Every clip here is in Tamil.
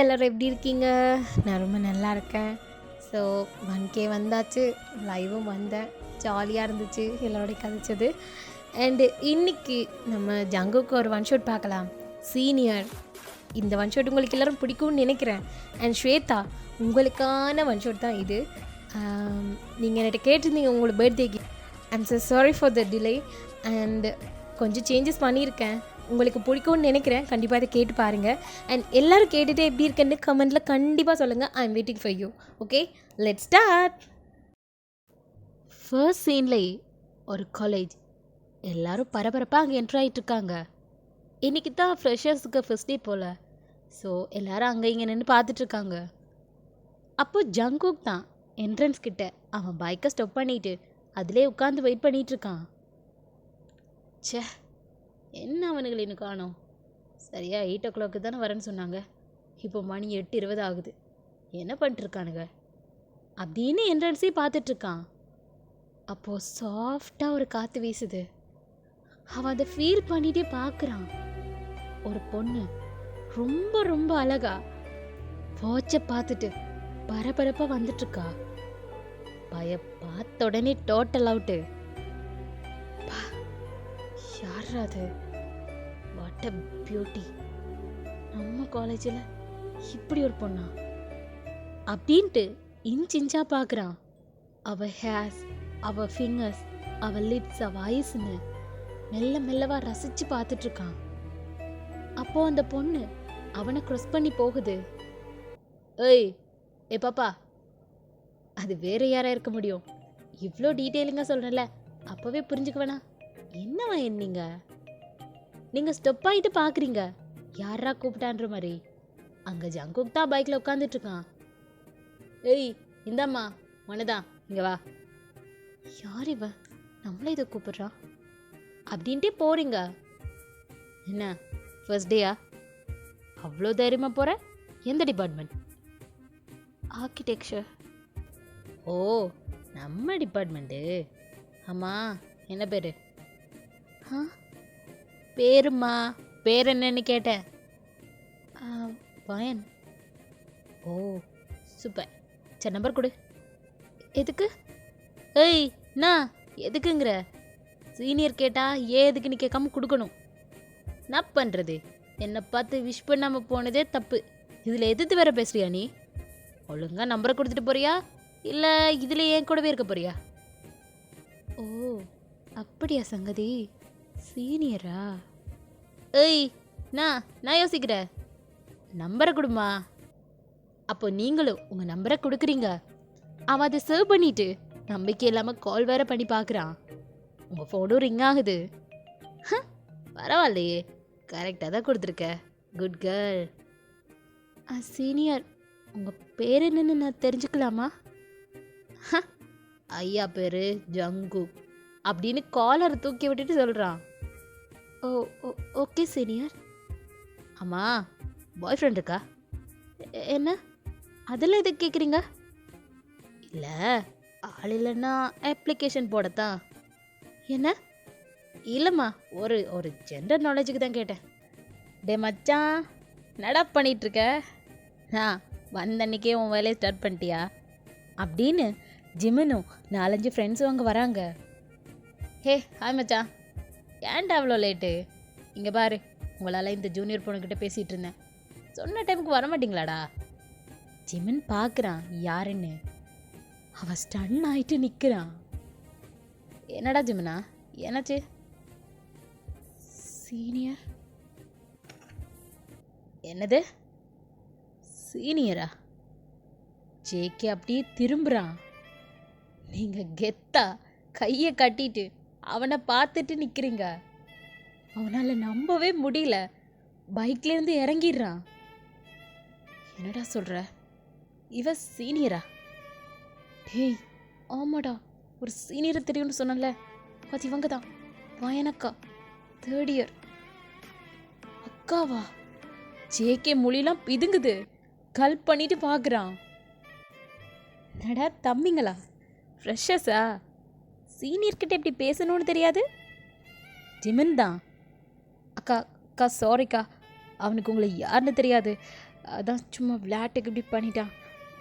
எல்லோரும் எப்படி இருக்கீங்க? நான் ரொம்ப நல்லா இருக்கேன். ஸோ 1K வந்தாச்சு, லைவும் வந்தேன், ஜாலியாக இருந்துச்சு எல்லோரோட கதைச்சது. அண்டு இன்னைக்கு நம்ம ஜங்குக்கு ஒரு ஒன் ஷாட் பார்க்கலாம். சீனியர், இந்த ஒன் ஷாட் உங்களுக்கு எல்லோரும் பிடிக்கும்னு நினைக்கிறேன். அண்ட் ஸ்வேதா, உங்களுக்கான ஒன் ஷாட் தான் இது. நீங்கள் என்கிட்ட கேட்டிருந்தீங்க உங்களோட பர்த்டேக்கு. I'm so sorry for the delay. And கொஞ்சம் சேஞ்சஸ் பண்ணியிருக்கேன், உங்களுக்கு பிடிக்கும்னு நினைக்கிறேன். கண்டிப்பாக அதை கேட்டு பாருங்கள். அண்ட் எல்லோரும் கேட்டுகிட்டே எப்படி இருக்குன்னு கமெண்ட்டில் கண்டிப்பாக சொல்லுங்கள். I am waiting for you. Okay, let's start. First சீன்லேயே ஒரு காலேஜ், எல்லோரும் பரபரப்பாக அங்கே என்ட்ரு ஆகிட்டுருக்காங்க. இன்றைக்கி தான் ஃப்ரெஷர்ஸுக்கு ஃபர்ஸ்ட் டே போல். ஸோ எல்லோரும் அங்கே இங்கே நின்று பார்த்துட்ருக்காங்க. அப்போது ஜங்குக் தான் என்ட்ரன்ஸ் கிட்ட அவன் பைக்கை ஸ்டாப் பண்ணிவிட்டு அதிலே உட்காந்து வெயிட் பண்ணிகிட்ருக்கான். ச்சே, என்ன அவனுங்களை இன்னும் காணோம். சரியா 8 o'clock தானே வரேன்னு சொன்னாங்க. இப்போ மணி 8:20 ஆகுது. என்ன பண்ணிட்டுருக்கானுங்க அப்படின்னு என்ட்ரன்ஸே பார்த்துட்ருக்கான். அப்போது சாஃப்டாக ஒரு காற்று வீசுது. அவன் அதை ஃபீல் பண்ணிகிட்டே பார்க்குறான். ஒரு பொண்ணு ரொம்ப ரொம்ப அழகா வாட்சை பார்த்துட்டு பரபரப்பாக வந்துட்டுருக்கா. பார்த்த உடனே டோட்டல் அவுட்டு. யாரா அது? What a beauty! நம்ம காலேஜில் இப்படி ஒரு பொண்ணா அப்படின்ட்டு இன்ச்சா பார்க்குறான். அவள் ஹேர்ஸ், அவள் ஃபிங்கர்ஸ், அவள் லிப்ஸ், அவள் ஐஸ்ன்னு மெல்ல மெல்லவா ரசித்து பார்த்துட்ருக்கான். அப்போது அந்த பொண்ணு அவனை க்ராஸ் பண்ணி போகுது. ஏய் ஏ பாப்பா, அது வேற யாராக இருக்க முடியும்? இவ்வளோ டீட்டெயிலிங்காக சொல்கிறேன்ல, அப்போவே புரிஞ்சுக்க வேணாம். என்னவா என்னீங்க? நீங்கள் ஸ்டெப் ஆகிட்டு பார்க்குறீங்க யாரா கூப்பிட்டான்ற மாதிரி. அங்கே ஜங்குக் தான் பைக்கில் உட்காந்துட்ருக்கான். ஏய் இந்தாம்மா உனதான், இங்கே வா. யார் இவன் நம்மளே இதை கூப்பிட்றான் அப்படின்ட்டே போகிறீங்க. என்ன ஃபர்ஸ்ட் டேயா? அவ்வளோ தைரியமாக போகிற? எந்த டிபார்ட்மெண்ட்? ஆர்கிடெக்சர். ஓ, நம்ம டிபார்ட்மெண்ட்டு. ஆமாம், என்ன பேர்? பேருமா, பேர் என்னன்னு கேட்டேன். பயன். ஓ சூப்பர். சரி, நம்பர் கொடு. எதுக்கு? ஏய் நான் எதுக்குங்கிற? சீனியர் கேட்டா எதுக்குன்னு கேட்காம கொடுக்கணும். நான் பண்ணுறது என்னை பார்த்து விஷ் பண்ணாமல் போனதே தப்பு. இதில் எதிர்த்து வேற பேசுறியா நீ? ஒழுங்கா நம்பரை கொடுத்துட்டு போறியா இல்லை இதில் என் கூடவே இருக்க போறியா? ஓ அப்படியா சங்கதி? சீனியரா? ஏய் நான் யோசிக்கிறேன். நம்பரை கொடுமா. அப்போ நீங்களும் உங்கள் நம்பரை கொடுக்குறீங்க. அவன் அதை சேவ் பண்ணிட்டு நம்பிக்கை இல்லாமல் கால் வேற பண்ணி பார்க்குறான். உங்கள் ஃபோனும் ரிங் ஆகுது. பரவாயில்லையே, கரெக்டாக தான் கொடுத்துருக்க. Good girl. சீனியர், உங்கள் பேர் என்னன்னு நான் தெரிஞ்சுக்கலாமா? ஐயா பேர் ஜங்கு அப்படின்னு காலரை தூக்கி விட்டுட்டு சொல்கிறான். ஓ ஓகே சீனியர். ஆமாம், பாய் ஃப்ரெண்ட் இருக்கா? என்ன அதெல்லாம் எதுக்கு கேட்குறீங்க? இல்லை, ஆள் இல்லைன்னா அப்ளிகேஷன் போடத்தான். என்ன? இல்லைம்மா, ஒரு ஜென்ரல் நாலேஜுக்கு தான் கேட்டேன். டே மச்சான், நடா பண்ணிகிட்ருக்க? வந்த அன்றைக்கே உன் வேலையை ஸ்டார்ட் பண்ணிட்டியா அப்படின்னு ஜிம்முனும் 4-5 ஃப்ரெண்ட்ஸும் அங்கே வராங்க. ஹே ஹாய் மச்சான், ஏன்டா அவ்வளோ லேட்டு? இங்கே பாரு, உங்களால் இந்த ஜூனியர் பொண்ணுக்கிட்ட பேசிகிட்டு இருந்தேன், சொன்ன டைமுக்கு வர மாட்டிங்களாடா? ஜிமின் பார்க்குறான் யாருன்னு. அவன் ஸ்டன் ஆகிட்டு நிற்கிறான். என்னடா ஜிமினா, என்னாச்சு? சீனியர்? என்னது சீனியரா? ஜேகே அப்படியே திரும்புகிறான். நீங்கள் கெத்தா கையை கட்டிட்டு அவனை பார்த்துட்டு நிற்கிறீங்க. அவனால் நம்பவே முடியல. பைக்லேருந்து இறங்கிடுறான். என்னடா சொல்கிற? இவ சீனியரா? டேய் ஆமாடா, ஒரு சீனியரை தெரியும்னு சொன்னல, அது இவங்க தான், பயனக்கா, 3rd year. அக்காவா? ஜேகே மொழிலாம் பிதுங்குது. கல் பண்ணிட்டு பார்க்குறான். என்னடா தம்பிங்களா, ஃப்ரெஷர்ஸா? சீனியர்கிட்ட எப்படி பேசணும்னு தெரியாது? ஜிமின் தான். அக்கா சாரிக்கா, அவனுக்கு உங்களை யாருன்னு தெரியாது. அதான் சும்மா விளையாட்டுக்கு இப்படி பண்ணிட்டான்.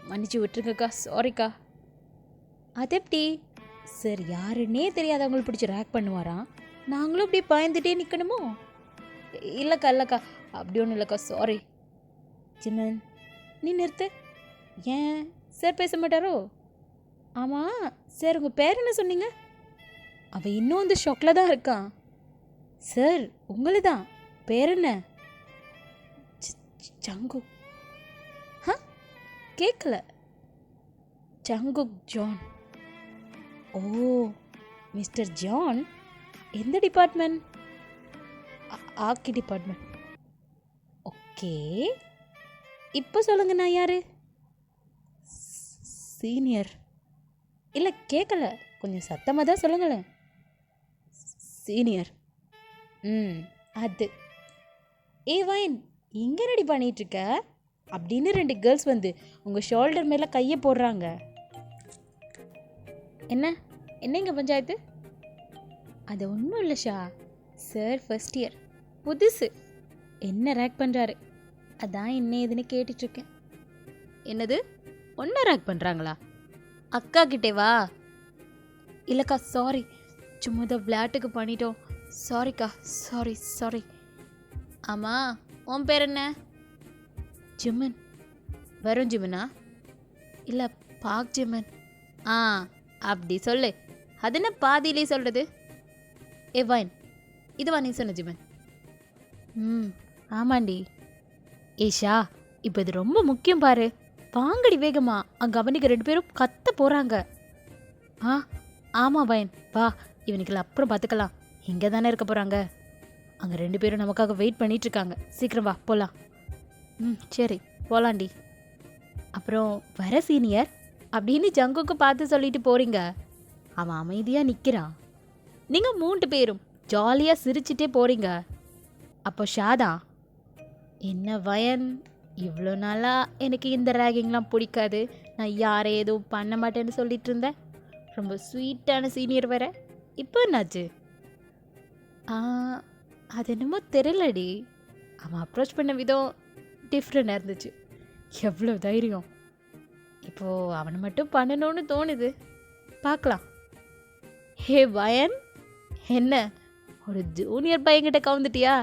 மன்னிச்சு விட்டுருங்கக்கா, சாரிக்கா. அது எப்படி சார், யாருன்னே தெரியாதவங்களுக்கு பிடிச்சி ரேக் பண்ணுவாராம், நாங்களும் இப்படி பயந்துட்டே நிற்கணுமோ? இல்லைக்கா இல்லைக்கா, அப்படி ஒன்றும் இல்லைக்கா, சாரி. ஜிமன் நீ நிறுத்து. ஏன் சார் பேச மாட்டாரோ? ஆமாம் சார், உங்கள் பேர் என்ன சொன்னீங்க? அவன் இன்னும் அந்த ஷாக்கில் தான் இருக்கான். சார் உங்களை தான், பேர் என்ன? ஜங்குக். கேட்கல. Jungkook John. ஓ மிஸ்டர் ஜான், எந்த டிபார்ட்மெண்ட்? Archi department. ஓகே, இப்போ சொல்லுங்க, நான் யாரு? சீனியர். இல்லை கேட்கல, கொஞ்சம் சத்தமாக தான் சொல்லுங்களேன். சீனியர். அது வைன், இங்கே ரெடி பண்ணிகிட்ருக்க அப்படின்னு 2 கேர்ள்ஸ் வந்து உங்கள் ஷோல்டர் மேலே கையை போடுறாங்க. என்னங்க பஞ்சாயத்து? அது ஒன்றும் இல்லை ஷா, சார் ஃபர்ஸ்ட் இயர் புதுசு, என்ன ரேக் பண்ணுறாரு, அதான் என்ன ஏதுன்னு கேட்டுட்ருக்கேன். என்னது, ஒன்றா ரேக் பண்ணுறாங்களா? அக்கா கிட்டே வா. இல்லைக்கா சாரி, சும்மா தான் விளையாட்டுக்கு பண்ணிட்டோம், சாரிக்கா, சாரி. ஆமாம், உன் பேர் என்ன? ஜிமன். வரும் ஜிமனா? இல்லை பாக் ஜிமன். அப்படி சொல்லு, அது என்ன பாதியிலே சொல்கிறது? வைன், இதுவா நீ சொன்ன ஜிமன்? ஆமாண்டி. ஏஷா, இப்போ இது ரொம்ப முக்கியம் பாரு, வாங்கடி வேகமா, அங்கே அவனுக்கு 2 பேரும் கத்த போகிறாங்க. ஆமாம் வைன், வா, இவனுக்குள்ள அப்புறம் பார்த்துக்கலாம், இங்கே தானே இருக்க போகிறாங்க, அங்கே 2 பேரும் நமக்காக வெயிட் பண்ணிகிட்ருக்காங்க, சீக்கிரம் வா போகலாம். சரி போகலாண்டி. அப்புறம் வர சீனியர் அப்படின்னு ஜங்குக்கு பார்த்து சொல்லிட்டு போகிறீங்க, அவன் அமைதியாக நிற்கிறான். நீங்கள் 3 பேரும் ஜாலியாக சிரிச்சிட்டே போகிறீங்க. அப்போ ஷாதா, என்ன வயன், இவ்வளோ நாளாக எனக்கு இந்த ரேகிங்லாம் பிடிக்காது, நான் யாரை எதுவும் பண்ண மாட்டேன்னு சொல்லிட்டு இருந்தேன், ரொம்ப ஸ்வீட்டான சீனியர் வேற, இப்போ என்னாச்சு? அது என்னமோ தெரியலடி, அவன் அப்ரோச் பண்ண விதம் டிஃப்ரெண்டாக இருந்துச்சு. எவ்வளோ தைரியம், இப்போது அவனை மட்டும் பண்ணணும்னு தோணுது, பார்க்கலாம். ஹே வயன், என்ன ஒரு ஜூனியர் பையன்கிட்ட கவுந்துட்டியா?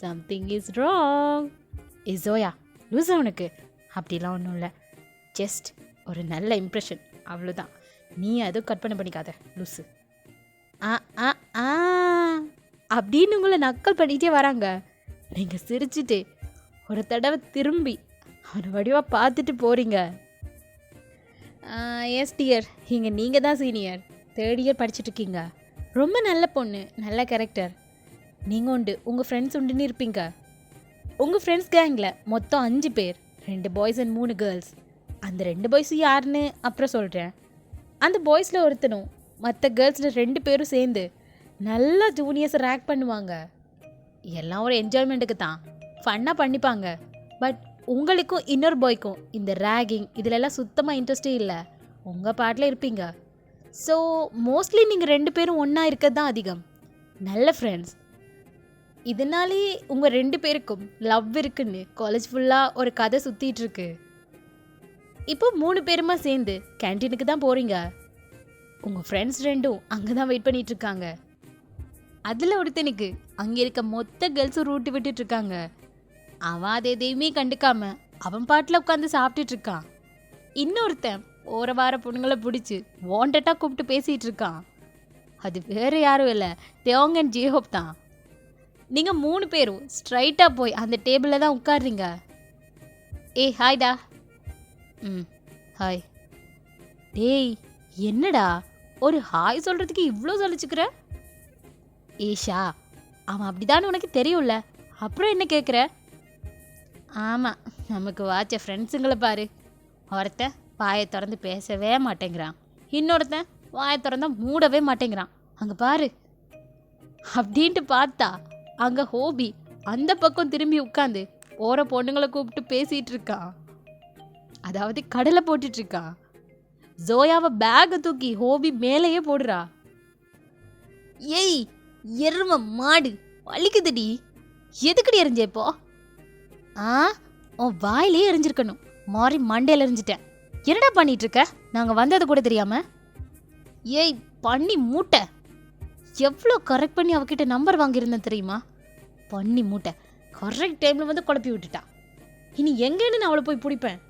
Something is wrong. இசோயா, லூஸ் அவனுக்கு அப்படிலாம் ஒன்றும் இல்லை, ஜஸ்ட் ஒரு நல்ல இம்ப்ரெஷன், அவ்வளோதான், நீ அதுவும் கற்பனை பண்ணிக்காத லூஸு. அப்படின்னு உங்களை நக்கல் பண்ணிகிட்டே வராங்க. நீங்கள் சிரிச்சுட்டு ஒரு தடவை திரும்பி அவனை வடிவாக பார்த்துட்டு போகிறீங்க. எஸ் டியர், இங்கே நீங்கள் தான் சீனியர், 3rd இயர் படிச்சுட்ருக்கீங்க, ரொம்ப நல்ல பொண்ணு, நல்ல கேரக்டர். நீங்கள் உண்டு, உங்கள் ஃப்ரெண்ட்ஸ் உண்டுன்னு இருப்பீங்க. உங்கள் ஃப்ரெண்ட்ஸ் கேங்கில் மொத்தம் 5 பேர், 2 பாய்ஸ் அண்ட் 3 கேர்ள்ஸ். அந்த 2 பாய்ஸும் யாருன்னு அப்புறம் சொல்கிறேன். அந்த பாய்ஸில் ஒருத்தனும் மற்ற கேர்ள்ஸில் 2 பேரும் சேர்ந்து நல்லா ஜூனியர்ஸை ரேக் பண்ணுவாங்க. எல்லாம் ஒரு என்ஜாய்மெண்ட்டுக்கு தான், ஃபன்னாக பண்ணிப்பாங்க. பட் உங்களுக்கும் இன்னொரு பாய்க்கும் இந்த ரேகிங் இதிலெல்லாம் சுத்தமாக இன்ட்ரெஸ்டே இல்லை, உங்கள் பாட்டில் இருப்பீங்க. ஸோ மோஸ்ட்லி நீங்கள் 2 பேரும் ஒன்றா இருக்கிறது தான் அதிகம், நல்ல ஃப்ரெண்ட்ஸ். இதனாலே உங்கள் 2 பேருக்கும் லவ் இருக்குன்னு காலேஜ் ஃபுல்லாக ஒரு கதை சுற்றிட்டுருக்கு. இப்போ 3 பேருமா சேர்ந்து கேன்டீனுக்கு தான் போகிறீங்க. உங்கள் ஃப்ரெண்ட்ஸ் 2ம் அங்கே தான் வெயிட் பண்ணிகிட்ருக்காங்க. அதில் ஒருத்தனுக்கு அங்கே இருக்க மொத்த கேர்ள்ஸும் ரூட்டு விட்டுட்ருக்காங்க. அவன் அதை எதையுமே கண்டுக்காம அவன் பாட்டில் உட்காந்து சாப்பிட்டுட்டு இருக்கான். இன்னொருத்தன் ஒரு வார பொண்ணுங்களை பிடிச்சி வாண்டட்டாக கூப்பிட்டு பேசிகிட்டு இருக்கான். அது வேறு யாரும் இல்லை, தேவங் அண்ட் ஜேஹோப் தான். நீங்கள் 3 பேரும் ஸ்ட்ரைட்டாக போய் அந்த டேபிளில் தான் உட்காடுறீங்க. ஹாய்டா. ஹாய். டேய் என்னடா ஒரு ஹாய் சொல்கிறதுக்கு இவ்வளோ சொல்லிச்சுக்கிற? ஷா, அவன் அப்படிதான்னு உனக்கு தெரியும்ல, அப்புறம் என்ன கேட்குற? ஆமாம், நமக்கு வாச்ச ஃப்ரெண்ட்ஸுங்களை பாரு, ஒருத்தன் வாயை திறந்து பேசவே மாட்டேங்கிறான், இன்னொருத்தன் வாயை திறந்தா மூடவே மாட்டேங்கிறான், அங்கே பாரு. அப்படின்ட்டு பார்த்தா அங்கே ஹோபி அந்த பக்கம் திரும்பி உட்காந்து போகிற பொண்ணுங்களை கூப்பிட்டு பேசிகிட்டு இருக்கான், அதாவது கடலை போட்டுட்ருக்கான். ஜோயாவை பேக்கை தூக்கி ஹோபி மேலேயே போடுறா. ஏய் எரும மாடு, வலிக்குதுடி, எதுக்குடி எறிஞ்ச இப்போ? உன் வாயிலே எரிஞ்சிருக்கணும். மாறி மண்டையில எரிஞ்சிட்டேன். என்னடா பண்ணிட்டு இருக்க? நாங்க வந்தது கூட தெரியாம. ஏய் பண்ணி மூட்டை, எவ்வளோ கரெக்ட் பண்ணி அவகிட்ட நம்பர் வாங்கியிருந்தேன் தெரியுமா? பண்ணி மூட்டை கரெக்ட் டைம்ல வந்து குழப்பி விட்டுட்டா. இனி எங்கன்னு நான் அவளை போய் பிடிப்பேன்.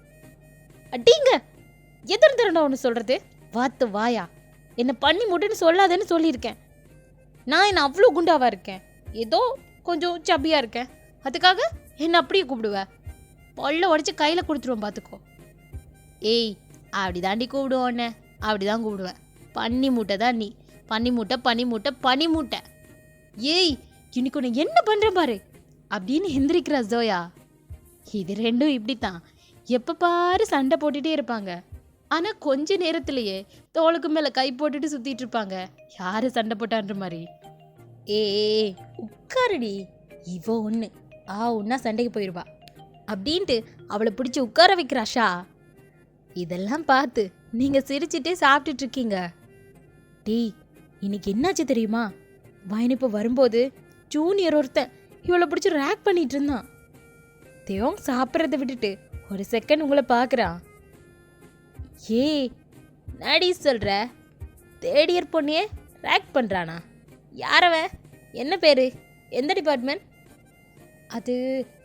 அடிங்க, எத்தனை தரண்டா ஒன்று சொல்றது? வாத்து வாயா, என்ன பண்ணி மூட்டைன்னு சொல்லாதேன்னு சொல்லியிருக்கேன். நான் என்ன அவ்வளோ குண்டாவா இருக்கேன்? ஏதோ கொஞ்சம் சப்பியா இருக்கேன், அதுக்காக என்ன அப்படியே கூப்பிடுவேன்? பல்ல உடச்சி கையில் கொடுத்துருவேன் பார்த்துக்கோ. ஏய் அப்படி தாண்டி கூப்பிடுவோன்னே, அப்படி தான் கூப்பிடுவேன். பண்ணி மூட்டை தான் நீ. பண்ணி மூட்டை பண்ணி மூட்டை பண்ணி மூட்டை. ஏய் இன்னைக்கு உன்னை என்ன பண்ணுறேன் பாரு அப்படின்னு எந்திரிக்கிறா ஜோயா. இது ரெண்டும் இப்படித்தான், எப்போ பாரு சண்டை போட்டுகிட்டே இருப்பாங்க. ஆனால் கொஞ்ச நேரத்திலேயே தோளுக்கு மேலே கை போட்டுட்டு சுற்றிட்டு இருப்பாங்க, யாரு சண்டை போட்டான்ற மாதிரி. ஏ உட்காருடி, இவ ஒன்று ஒன்றா சண்டைக்கு போயிடுவா அப்படின்ட்டு அவளை பிடிச்சி உட்கார வைக்கிறாஷா. இதெல்லாம் பார்த்து நீங்கள் சிரிச்சிட்டே சாப்பிட்டுட்டு இருக்கீங்க. டேய் இன்னைக்கு என்னாச்சு தெரியுமா? வயன் இப்போ வரும்போது ஜூனியர் ஒருத்தன் இவளை பிடிச்சி ரேக் பண்ணிட்டு இருந்தான். தேவம் சாப்பிட்றத விட்டுட்டு ஒரு செகண்ட் உங்களை பார்க்குறான். ஏய் நாடி சொல்கிற? தேர்ட் இயர் பொண்ணையே ரேக் பண்ணுறானா? யாரவன்? என்ன பேர்? எந்த டிபார்ட்மெண்ட்? அது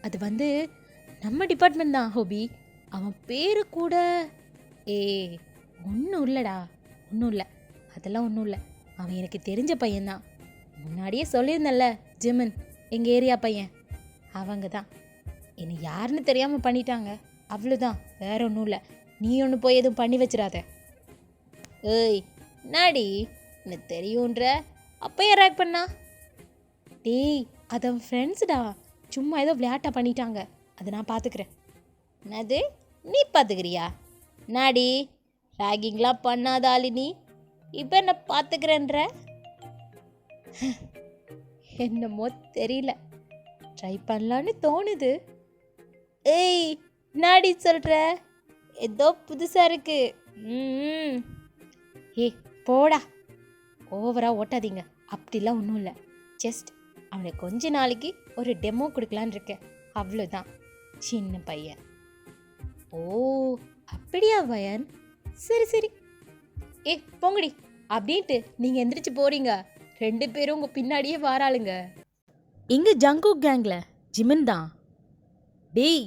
அது வந்து நம்ம டிபார்ட்மெண்ட் தான் ஹோபி. அவன் பேரு கூட ஒன்றும் இல்லைடா, ஒன்றும் இல்லை, அதெல்லாம் ஒன்றும் இல்லை. அவன் எனக்கு தெரிஞ்ச பையன்தான். முன்னாடியே சொல்லியிருந்தல்ல, ஜிமன், எங்கள் ஏரியா பையன். அவங்க தான் என்னை யாருன்னு தெரியாமல் பண்ணிட்டாங்க, அவ்வளோதான், வேற ஒன்றும் இல்லை. நீ ஒன்று போய் எதுவும் பண்ணி வச்சிடாத. ஏய் நாடி, எனக்கு தெரியுன்ற அப்போ ஏன் ரேக் பண்ணா? டேய் அது அவன் ஃப்ரெண்ட்ஸுடா, சும்மா ஏதோ விளையாட்டா பண்ணிட்டாங்க, அதை நான் பார்த்துக்கிறேன். என்னது நீ பார்த்துக்கிறியா? நாடி ரேகிங்லாம் பண்ணாதாலினி, இப்போ என்ன பார்த்துக்கிறேன்ற? என்னமோ தெரியல, ட்ரை பண்ணலான்னு தோணுது. ஏய் நாடி சொல்கிற? ஏதோ புதுசாக இருக்கு. ஏய் போடா, ஓவராக ஓட்டாதீங்க. அப்படிலாம் ஒன்றும் இல்லை, ஜஸ்ட் அவனை கொஞ்ச நாளைக்கு ஒரு டெமோ கொடுக்கலான் இருக்கேன், அவ்வளோதான். சின்ன பையன். ஓ அப்படியா வயன்? சரி சரி, போங்கடி அப்படின்ட்டு நீங்கள் எந்திரிச்சு போறீங்க. 2 பேரும் உங்கள் பின்னாடியே வாராளுங்க. இங்கே ஜங்குக் கேங்கில் ஜிமன் தான். டேய்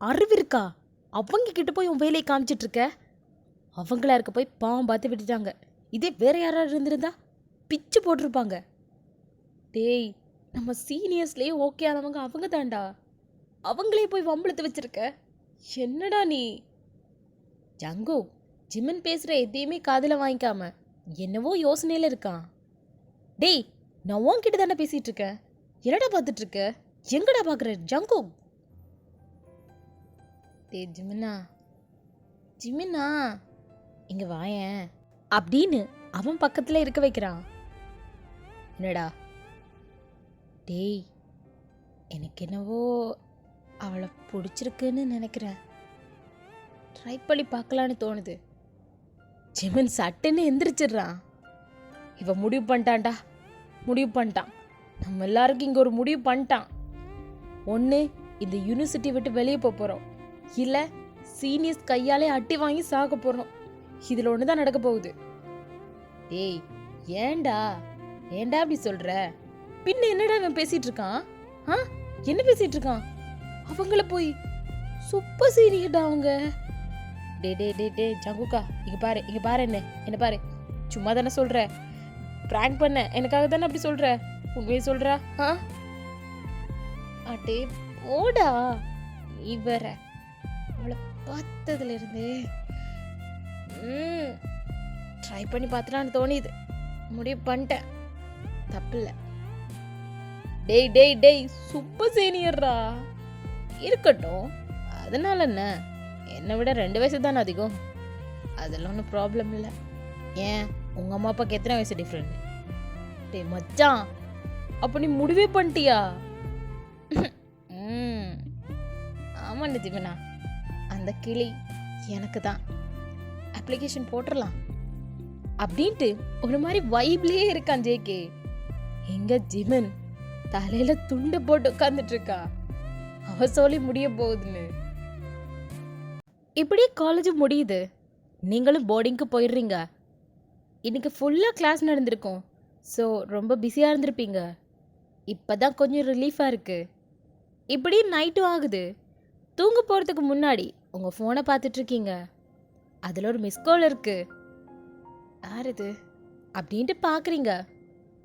அறிவிருக்கா? அவங்க கிட்ட போய் உன் வேலையை காமிச்சிட்டு இருக்க. அவங்களா இருக்க போய் பாவம் பார்த்து விட்டுட்டாங்க. இதே வேற யாராவது இருந்திருந்தா பிச்சு போட்டிருப்பாங்க. டேய் நம்ம சீனியர்ஸ்லேயே ஓகே ஆனவங்க அவங்க தாண்டா, அவங்களே போய் வம்பளத்து வச்சிருக்க. என்னடா நீ? ஜங்கோ ஜிமன் பேசுகிற எதையுமே காதில் வாங்கிக்காம என்னவோ யோசனையில் இருக்கான். டேய் நான் உன்கிட்ட தானே பேசிகிட்டு இருக்கேன், என்னடா பார்த்துட்டு இருக்க? எங்கடா பார்க்குற ஜங்கோ? டேய் ஜிமினா, ஜிமினா இங்கே வாயேன் அப்படின்னு அவன் பக்கத்தில் இருக்க வைக்கிறான். என்னடா? டேய் எனக்கு என்னவோ அவளை பிடிச்சிருக்குன்னு நினைக்கிறேன், ட்ரை பண்ணி பார்க்கலான்னு தோணுது. ஜிமன் சட்டுன்னு எந்திரிச்சிடுறான். இவன் முடிவு பண்ணிட்டான்டா, முடிவு பண்ணிட்டான். நம்ம எல்லாருக்கும் இங்கே ஒரு முடிவு பண்ணிட்டான். ஒன்று இந்த யூனிவர்சிட்டி விட்டு வெளியே போகிறோம், இல்லை சீனியர்ஸ் கையாலே அட்டி வாங்கி சாக போகிறோம். இதில் ஒன்று தான் நடக்க போகுது. ஏய் ஏண்டா ஏண்டா அப்படி சொல்கிற? பின்ன என்னடா இவன் பேசிகிட்டு இருக்கான்? என்ன பேசிகிட்டு இருக்கான்? அவங்கள போய் சூப்பர் சீனியர்டா அவங்க. டே டே டே டே ஜங்குக்கா, இங்கே பாரு, இங்கே பாரு, என்ன பாரு, சும்மா தானே சொல்கிற, ப்ராங்க் பண்ண எனக்காக தானே அப்படி சொல்கிற, உண்மையை சொல்கிறா? அட்டே போடா, நீ வேற அவளை பார்த்ததுலேருந்து ட்ரை பண்ணி பார்த்துலான்னு தோணிது, முடிவு பண்ணிட்டேன், தப்பில்லை. டேய் டேய் டேய் சூப்பர் சீனியர்ரா, இருக்கட்டும், அதனால என்ன, என்னை விட 2 வயசு தானே அதிகம், அதெல்லாம் ஒன்றும் ப்ராப்ளம் இல்லை. ஏன் உங்கள் அம்மா அப்பாவுக்கு எத்தனை வயசு டிஃப்ரெண்ட்? டேய் மச்சான், அப்போ நீ முடிவே பண்ணிட்டியா? ஆமாண்டி ஜிமனா, அந்த கிளி எனக்கு தான், அப்ளிகேஷன் போட்டுடலாம் அப்படின்ட்டு ஒரு மாதிரி வைப்லேயே இருக்கான் ஜேகே. எங்க ஜிமன் தலையில துண்டு போட்டு உட்காந்துட்டு இருக்கா, அவ சொல்லி முடிய போகுதுன்னு. இப்படியே காலேஜ் முடியுது, நீங்களும் போர்டிங்க்கு போயிடுறீங்க. இன்னைக்கு ஃபுல்லாக கிளாஸ் நடந்திருக்கும், ஸோ ரொம்ப பிஸியாக இருந்திருப்பீங்க. இப்போ தான் கொஞ்சம் ரிலீஃபாக இருக்குது. இப்படி நைட்டும் ஆகுது, தூங்க போகிறதுக்கு முன்னாடி உங்கள் ஃபோனை பார்த்துட்ருக்கீங்க. அதில் ஒரு மிஸ் கால் இருக்குது. யார் இது அப்படின்ட்டு பார்க்குறீங்க.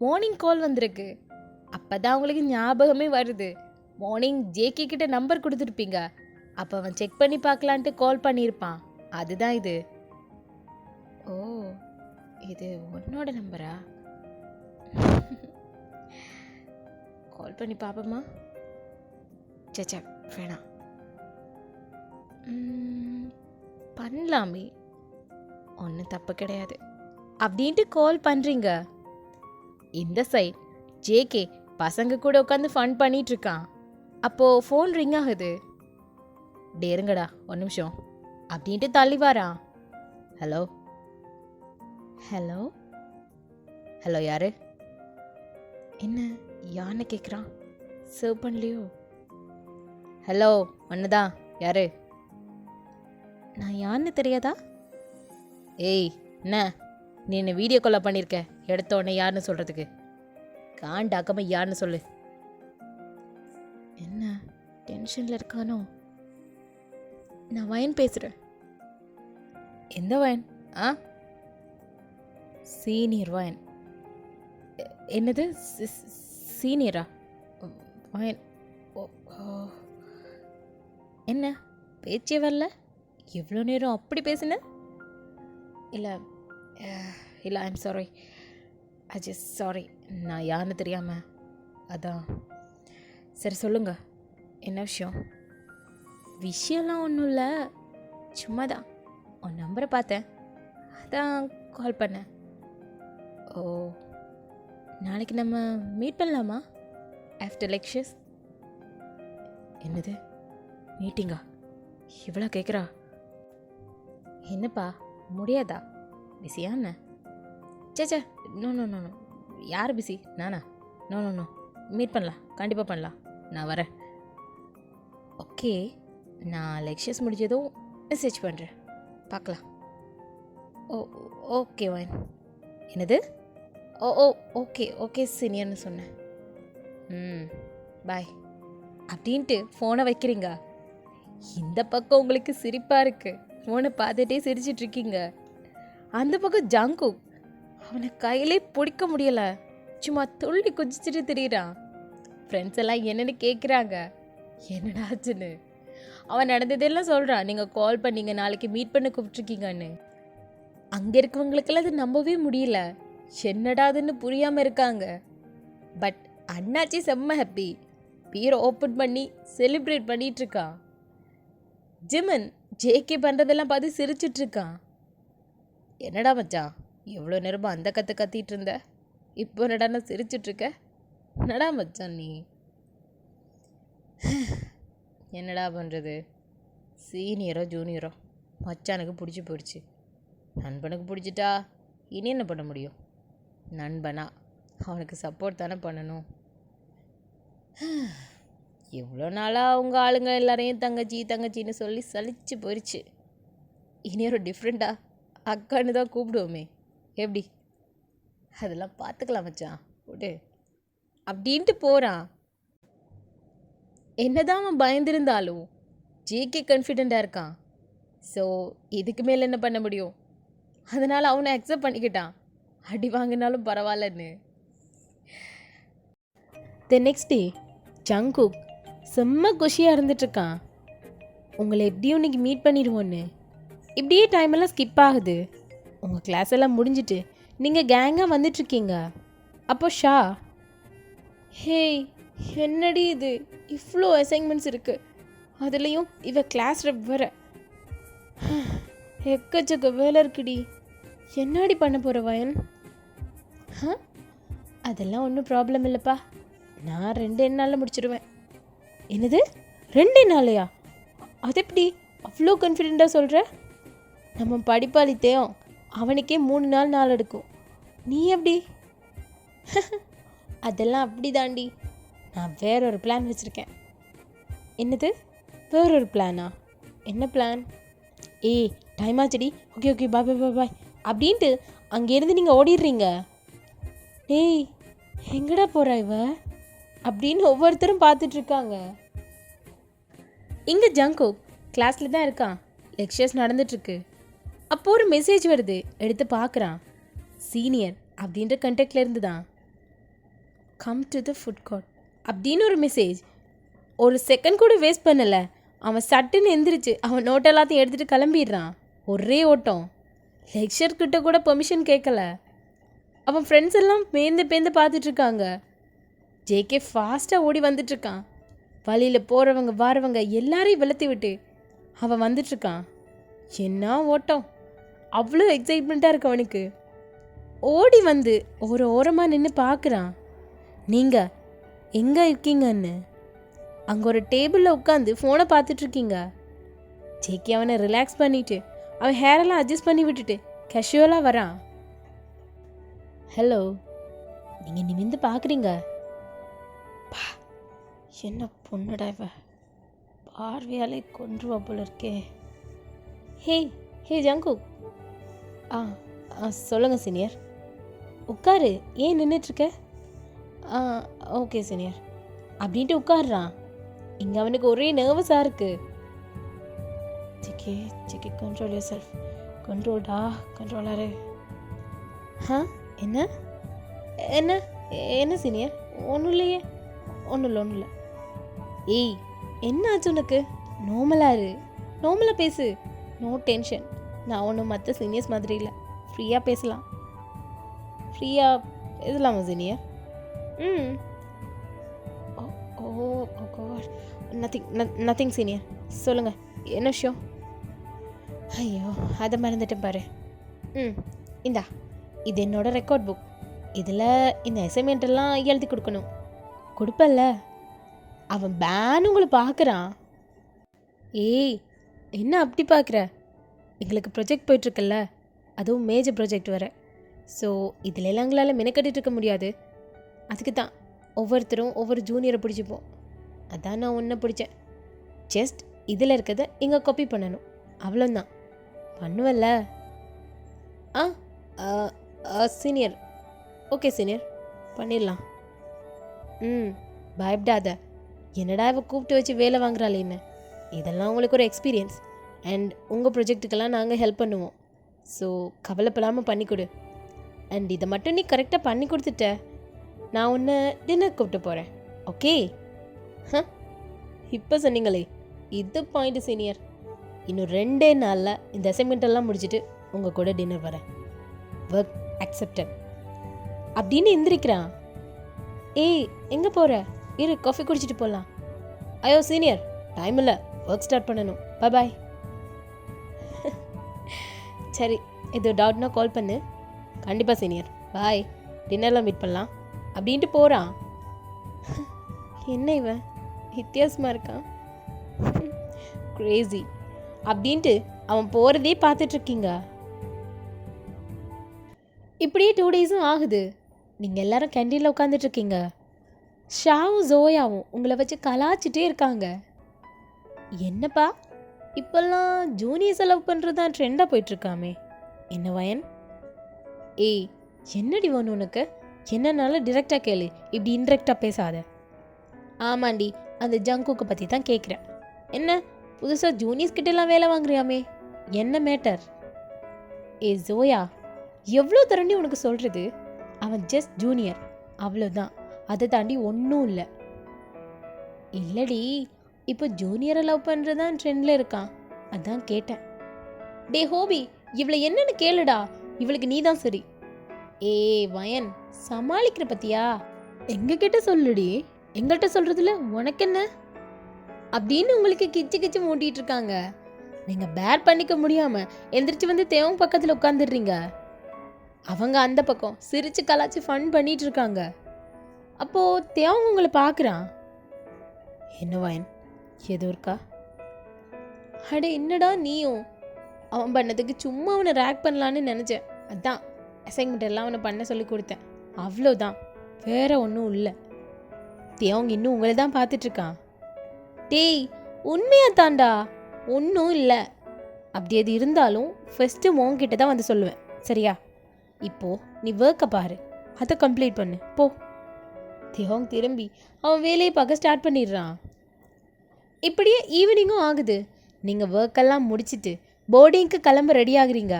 மார்னிங் கால் வந்திருக்கு. அப்போ தான் உங்களுக்கு ஞாபகமே வருது, மார்னிங் ஜேகே கிட்ட நம்பர் கொடுத்துருப்பீங்க. அப்போ அவன் செக் பண்ணி பார்க்கலான்ட்டு கால் பண்ணியிருப்பான். அதுதான் இது. ஓ, இது உன்னோட நம்பரா? கால் பண்ணி பார்ப்போமா? சச்சா, வேணாம். பண்ணலாமே, ஒன்றும் தப்பு கிடையாது அப்படின்ட்டு கால் பண்ணுறீங்க. இந்த சைட் ஜேகே பசங்க கூட உட்காந்து ஃபன் பண்ணிட்டு இருக்கான். அப்போது ஃபோன் ரிங் ஆகுது. டேருங்கடா ஒரு நிமிஷம் அப்படின்ட்டு தள்ளி வாரான். ஹலோ ஹலோ ஹலோ, யாரு? என்ன யானை கேட்குறான்? சர்வ் பண்ணலையோ? ஹலோ ஒன்னுதான், யாரு? நான் யான்னு தெரியாதா? ஏய், என்ன நீ என்ன வீடியோ கால் பண்ணியிருக்க? எடுத்த உடனே யாருன்னு சொல்கிறதுக்கு காண்டாக்காம யாருன்னு சொல்லு. என்ன டென்ஷனில் இருக்கானோ? நான் வயன் பேசுகிறேன். எந்த வயன்? சீனியர் வயன். என்னது சீனியரா? வயன்? என்ன பேச்சே வரல? எவ்வளோ நேரம் அப்படி பேசுன? இல்லை இல்லை, ஐம் சாரி, சாரி, நான் யாருன்னு தெரியாமல் அதான். சரி சொல்லுங்க, என்ன விஷயம்? விஷயம்லாம் ஒன்றும் இல்லை, சும்மா தான் உன் நம்பரை பார்த்தேன், அதான் கால் பண்ணேன். ஓ, நாளைக்கு நம்ம மீட் பண்ணலாமா ஆஃப்டர் லெக்சர்ஸ்? என்னது மீட்டிங்கா? இவ்வளோ கேட்குறா? என்னப்பா முடியாதா? பிஸியா என்ன? சேச்சே, நோ நோ நோ நோ. யார் பிஸி? நானா? நோ நோ நோ, மீட் பண்ணலாம், கண்டிப்பாக பண்ணலாம், நான் வரேன். ஓகே, நான் லெக்சர்ஸ் முடிஞ்சதும் மெசேஜ் பண்ணுறேன், பார்க்கலாம். ஓ ஓகே வைன். என்னது? ஓ ஓ ஓகே ஓகே சீனியர்னு சொன்னேன். பாய் அப்படின்ட்டு ஃபோனை வைக்கிறீங்க. இந்த பக்கம் உங்களுக்கு சிரிப்பாக இருக்குது, ஃபோனை பார்த்துட்டே சிரிச்சிட்ருக்கீங்க. அந்த பக்கம் ஜங்குக், அவனை கையிலே பிடிக்க முடியலை, சும்மா துள்ளி குதிச்சுட்டு திரியிறான். ஃப்ரெண்ட்ஸ் எல்லாம் என்னென்னு கேட்குறாங்க, என்னடா ஆச்சுன்னு. அவன் நடந்ததெல்லாம் சொல்கிறான், நீங்கள் கால் பண்ணீங்க, நாளைக்கு மீட் பண்ண கூப்பிட்ருக்கீங்கன்னு. அங்கே இருக்கவங்களுக்கெல்லாம் அது நம்பவே முடியல, என்னடாதுன்னு புரியாமல் இருக்காங்க. பட் அண்ணாச்சி செம்ம ஹாப்பி, பீரை ஓப்பன் பண்ணி செலிப்ரேட் பண்ணிகிட்ருக்கான். ஜிமன் ஜேகே பண்ணுறதெல்லாம் பார்த்து சிரிச்சிட்ருக்கான். என்னடா மச்சான், எவ்வளோ நேரமாக அந்த கத்திட்டு இருந்த, இப்போ என்னடா சிரிச்சிட்ருக்க? என்னடா மச்சான் நீ? என்னடா பண்ணுறது, சீனியரோ ஜூனியரோ மச்சானுக்கு பிடிச்சி போயிடுச்சு. நண்பனுக்கு பிடிச்சிட்டா இனி என்ன பண்ண முடியும்? நண்பனா அவனுக்கு சப்போர்ட் தானே பண்ணணும். எவ்வளோ நாளாக அவங்க ஆளுங்க எல்லாரையும் தங்கச்சி தங்கச்சின்னு சொல்லி சலிச்சு போயிடுச்சு. இனி ஒரு டிஃப்ரெண்ட்டாக அக்கான்னு தான் கூப்பிடுவோமே, எப்படி? அதெல்லாம் பார்த்துக்கலாம் மச்சான் விடு அப்படின்ட்டு போகிறான். என்னதான் அவன் பயந்துருந்தாலும் ஜேகே கான்ஃபிடெண்ட்டாக இருக்கான். ஸோ இதுக்கு மேலே என்ன பண்ண முடியும்? அதனால் அவனை அக்செப்ட் பண்ணிக்கிட்டான், அடி வாங்கினாலும் பரவாயில்லன்னு. த நெக்ஸ்ட் டே ஜங்குக் செம்ம குஷியாக இருந்துட்டுருக்கான். உங்களை எப்படியும் இன்னைக்கு மீட் பண்ணிடுவோன்னு. இப்படியே டைமெல்லாம் ஸ்கிப் ஆகுது. உங்கள் கிளாஸ் எல்லாம் முடிஞ்சிட்டு நீங்கள் கேங்காக வந்துட்ருக்கீங்க. அப்போ ஷா, ஹேய் என்னடி இது, இவ்வளோ அசைன்மெண்ட்ஸ் இருக்குது, அதுலேயும் இவ கிளாஸ் ரெப் வர, எக்கச்சக்க வேலை இருக்குடி, என்னடி பண்ண போகிற வயன்? அதெல்லாம் ஒன்றும் ப்ராப்ளம் இல்லைப்பா, நான் 2 நாளில் முடிச்சிடுவேன். என்னது 2 நாளையா? அது எப்படி அவ்வளோ கான்ஃபிடெண்ட்டாக சொல்கிற? நம்ம படிப்பாளித்தையும் அவனுக்கே 3 நாள் எடுக்கும், நீ எப்படி? அதெல்லாம் அப்படி தாண்டி, நான் வேறொரு பிளான் வச்சுருக்கேன். என்னது வேறொரு பிளானா? என்ன பிளான்? ஏய் டைம் ஆச்சுடி, ஓகே ஓகே பாய் பாய் பாய் பாய் அப்படின்ட்டு அங்கேருந்து நீங்கள் ஓடிடுறீங்க. டேய் எங்கடா போகிறா இவ அப்படின்னு ஒவ்வொருத்தரும் பார்த்துட்ருக்காங்க. இங்கே ஜங்குக் கிளாஸில் தான் இருக்கான், லெக்சர்ஸ் நடந்துட்டுருக்கு. அப்போது ஒரு மெசேஜ் வருது, எடுத்து பார்க்குறான். சீனியர் அப்படின்ற கண்டெக்டில் இருந்து தான். Come to the food court அப்படின்னு ஒரு மெசேஜ். ஒரு செகண்ட் கூட வேஸ்ட் பண்ணலை, அவன் சட்டுன்னு எந்திரிச்சு அவன் நோட் எல்லாத்தையும் எடுத்துகிட்டு கிளம்பிடுறான். ஒரே ஓட்டம். லெக்சர்கிட்ட கூட பெர்மிஷன் கேட்கல. அவன் ஃப்ரெண்ட்ஸ் எல்லாம் பேந்து பார்த்துட்ருக்காங்க. ஜேகே ஃபாஸ்ட்டாக ஓடி வந்துட்டுருக்கான். வழியில் போகிறவங்க வாரவங்க எல்லாரையும் வெளுத்தி விட்டு அவன் வந்துட்டுருக்கான். என்ன ஓட்டம், அவ்வளோ எக்ஸைட்மெண்ட்டாக இருக்கு அவனுக்கு. ஓடி வந்து ஒரு ஓரமாக நின்று பார்க்குறான். நீங்கள் எங்கே இருக்கீங்கன்னு. அங்கே ஒரு டேபிளில் உட்காந்து ஃபோனை பார்த்துட்ருக்கீங்க. ஜேகே அவனை ரிலாக்ஸ் பண்ணிவிட்டு அவன் ஹேரெல்லாம் அட்ஜஸ்ட் பண்ணி விட்டுட்டு கேஷுவலாக வரான். ஹலோ, நீங்கள் நிமிந்து பார்க்குறீங்க. பா என்ன பொண்ணுடா இவ, பார்வையாலே கொன்றுவா போல இருக்கே. ஹே ஹே ஜங்குக். சொல்லுங்கள் சீனியர். உட்காரு, ஏன் நின்றுட்டுருக்க? ஓகே சீனியர் அப்படின்ட்டு உட்காடுறான். இங்கே அவனுக்கு ஒரே நர்வஸாக இருக்கு. ஜிக்கே கண்ட்ரோல் யுவர் செல்ஃப். கண்ட்ரோல்டா, கண்ட்ரோலாரு. என்ன என்ன என்ன சீனியர்? ஒன்றும் இல்லையே. ஒன்றும் இல்லை. ஏய் என்ன ஆச்சு உனக்கு? நார்மலாக நார்மலாக பேசு, நோ டென்ஷன். நான் ஒன்றும் மற்ற சீனியர்ஸ் மாதிரி இல்லை, ஃப்ரீயாக பேசலாம். ஃப்ரீயாக பேசலாமா சீனியர்? Nothing senior. சொல்லுங்கள், என்ன விஷயம்? ஐயோ அதை மறந்துட்டேன் பாரு. இந்தா, இது என்னோட ரெக்கார்ட் புக். இதில் இந்த அசைன்மெண்ட்டெல்லாம் எழுதி கொடுக்கணும். கொடுப்பல்ல? அவன் பேன் உங்களை பார்க்குறான். ஏய் என்ன அப்படி பார்க்குற? எங்களுக்கு ப்ரொஜெக்ட் போயிட்டுருக்குல்ல, அதுவும் மேஜர் ப்ரொஜெக்ட் வர. ஸோ இதில் எல்லாம் எங்களால் மெனக்கட்டிட்டு இருக்க முடியாது. அதுக்கு தான் ஒவ்வொருத்தரும் ஒவ்வொரு ஜூனியரை பிடிச்சிப்போம். அதான் நான் ஒன்றை பிடிச்சேன். ஜஸ்ட் இதில் இருக்கிறத இங்கே காப்பி பண்ணணும், அவ்வளோந்தான். பண்ணுவல்ல? சீனியர். ஓகே சீனியர், பண்ணிடலாம். பயப்படாத. என்னடா இவ கூப்பிட்டு வச்சு வேலை வாங்குறாள் என்ன? இதெல்லாம் உங்களுக்கு ஒரு எக்ஸ்பீரியன்ஸ். அண்ட் உங்கள் ப்ரொஜெக்ட்டுக்கெல்லாம் நாங்கள் ஹெல்ப் பண்ணுவோம். ஸோ கவலைப்படாமல் பண்ணி கொடு. அண்ட் இதை மட்டும் நீ கரெக்டாக பண்ணி கொடுத்துட்ட, நான் உன்னை டின்னர் கூப்பிட்டு போகிறேன். ஓகே? இப்போ சொன்னீங்களே, இது பாயிண்ட் சீனியர். இன்னும் 2 நாளில் இந்த அசைன்மெண்ட்டெல்லாம் முடிச்சுட்டு உங்கள் கூட டின்னர் வரேன். ஒர்க் அக்செப்டட் அப்படின்னு எந்திரிக்கிறான். ஏய் எங்கே போகிற? இரு, காஃபி குடிச்சிட்டு போகலாம். ஐயோ சீனியர், டைம் இல்லை, ஒர்க் ஸ்டார்ட் பண்ணணும். பாய் பாய். சரி, இது டவுட்னா கால் பண்ணு. கண்டிப்பாக சீனியர், பாய். டின்னரில் மீட் பண்ணலாம் அப்படின்ட்டு போகிறான். என்ன இவன் வித்தியாசமாக இருக்கான், கிரேசி அப்படின்ட்டு அவன் போகிறதே பார்த்துட்ருக்கீங்க. இப்படியே 2 டேஸும் ஆகுது. நீங்கள் எல்லாரும் கேண்டீனில் உட்காந்துட்ருக்கீங்க. ஷாவும் ஜோயாவும் உங்களை வச்சு கலாச்சிட்டே இருக்காங்க. என்னப்பா இப்போல்லாம் ஜூனியர் செலவு பண்ணுறது தான் ட்ரெண்டாக போயிட்டுருக்காமே, என்ன வயன்? ஏய் என்னடி ஒன்று உனக்கு? என்னன்னாலும் டிரெக்டாக கேளு, இப்படி இன்டெரக்டாக பேசாத. ஆமாண்டி, அந்த ஜங்குக்கை பற்றி தான் கேட்குறேன். என்ன புதுசாக ஜூனியர்ஸ் கிட்டலாம் வேலை வாங்குறியாமே, என்ன மேட்டர்? ஏ ஜோயா, எவ்வளோ தரண்டி உனக்கு சொல்கிறது? அவன் ஜஸ்ட் ஜூனியர், அவ்வளோதான். அதை தாண்டி ஒன்றும் இல்லை. இல்லடி, இப்போ ஜூனியரை லவ் பண்ணுறது தான் ட்ரெண்டில் இருக்கான், அதான் கேட்டேன். டே ஹோபி, இவளை என்னன்னு கேளுடா, இவளுக்கு நீ தான் சரி. ஏ வயன், சமாளிக்கிற பத்தியா? எங்ககிட்ட சொல்லுடி, எங்கள்கிட்ட சொல்கிறதுல உனக்கு என்ன அப்படின்னு உங்களுக்கு கிச்சு மூட்டிகிட்டு இருக்காங்க. நீங்கள் பேர் பண்ணிக்க முடியாமல் எந்திரிச்சு வந்து தேவங்க பக்கத்தில் உட்காந்துடுறீங்க. அவங்க அந்த பக்கம் சிரிச்சு கலாச்சி ஃபன் பண்ணிட்டு இருக்காங்க. அப்போது தேவங்க உங்களை பார்க்குறான். என்ன வயன், ஏதோ இருக்கா? அடே என்னடா நீயும்? அவன் பண்ணதுக்கு சும்மா அவனை ரேக் பண்ணலான்னு நினச்சேன், அதான் அசைன்மெண்ட் எல்லாம் அவனை பண்ண சொல்லி கொடுத்தேன், அவ்வளோதான், வேற ஒன்றும் இல்லை. தேவங்க இன்னும் உங்களை தான் பார்த்துட்ருக்கான். டேய் உண்மையா தாண்டா, ஒன்றும் இல்லை அப்படி அது இருந்தாலும் ஃபஸ்ட்டு உன்கிட்ட தான் வந்து சொல்லுவேன், சரியா? இப்போ நீ ஒர்க்கை பாரு, அதை கம்ப்ளீட் பண்ணு போ. தியோங் திரும்பி அவன் வேலையை பார்க்க ஸ்டார்ட் பண்ணிடுறான். இப்படியே ஈவினிங்கும் ஆகுது. நீங்கள் ஒர்க்கெல்லாம் முடிச்சுட்டு போர்டிங்க்கு கிளம்ப ரெடி ஆகுறீங்க.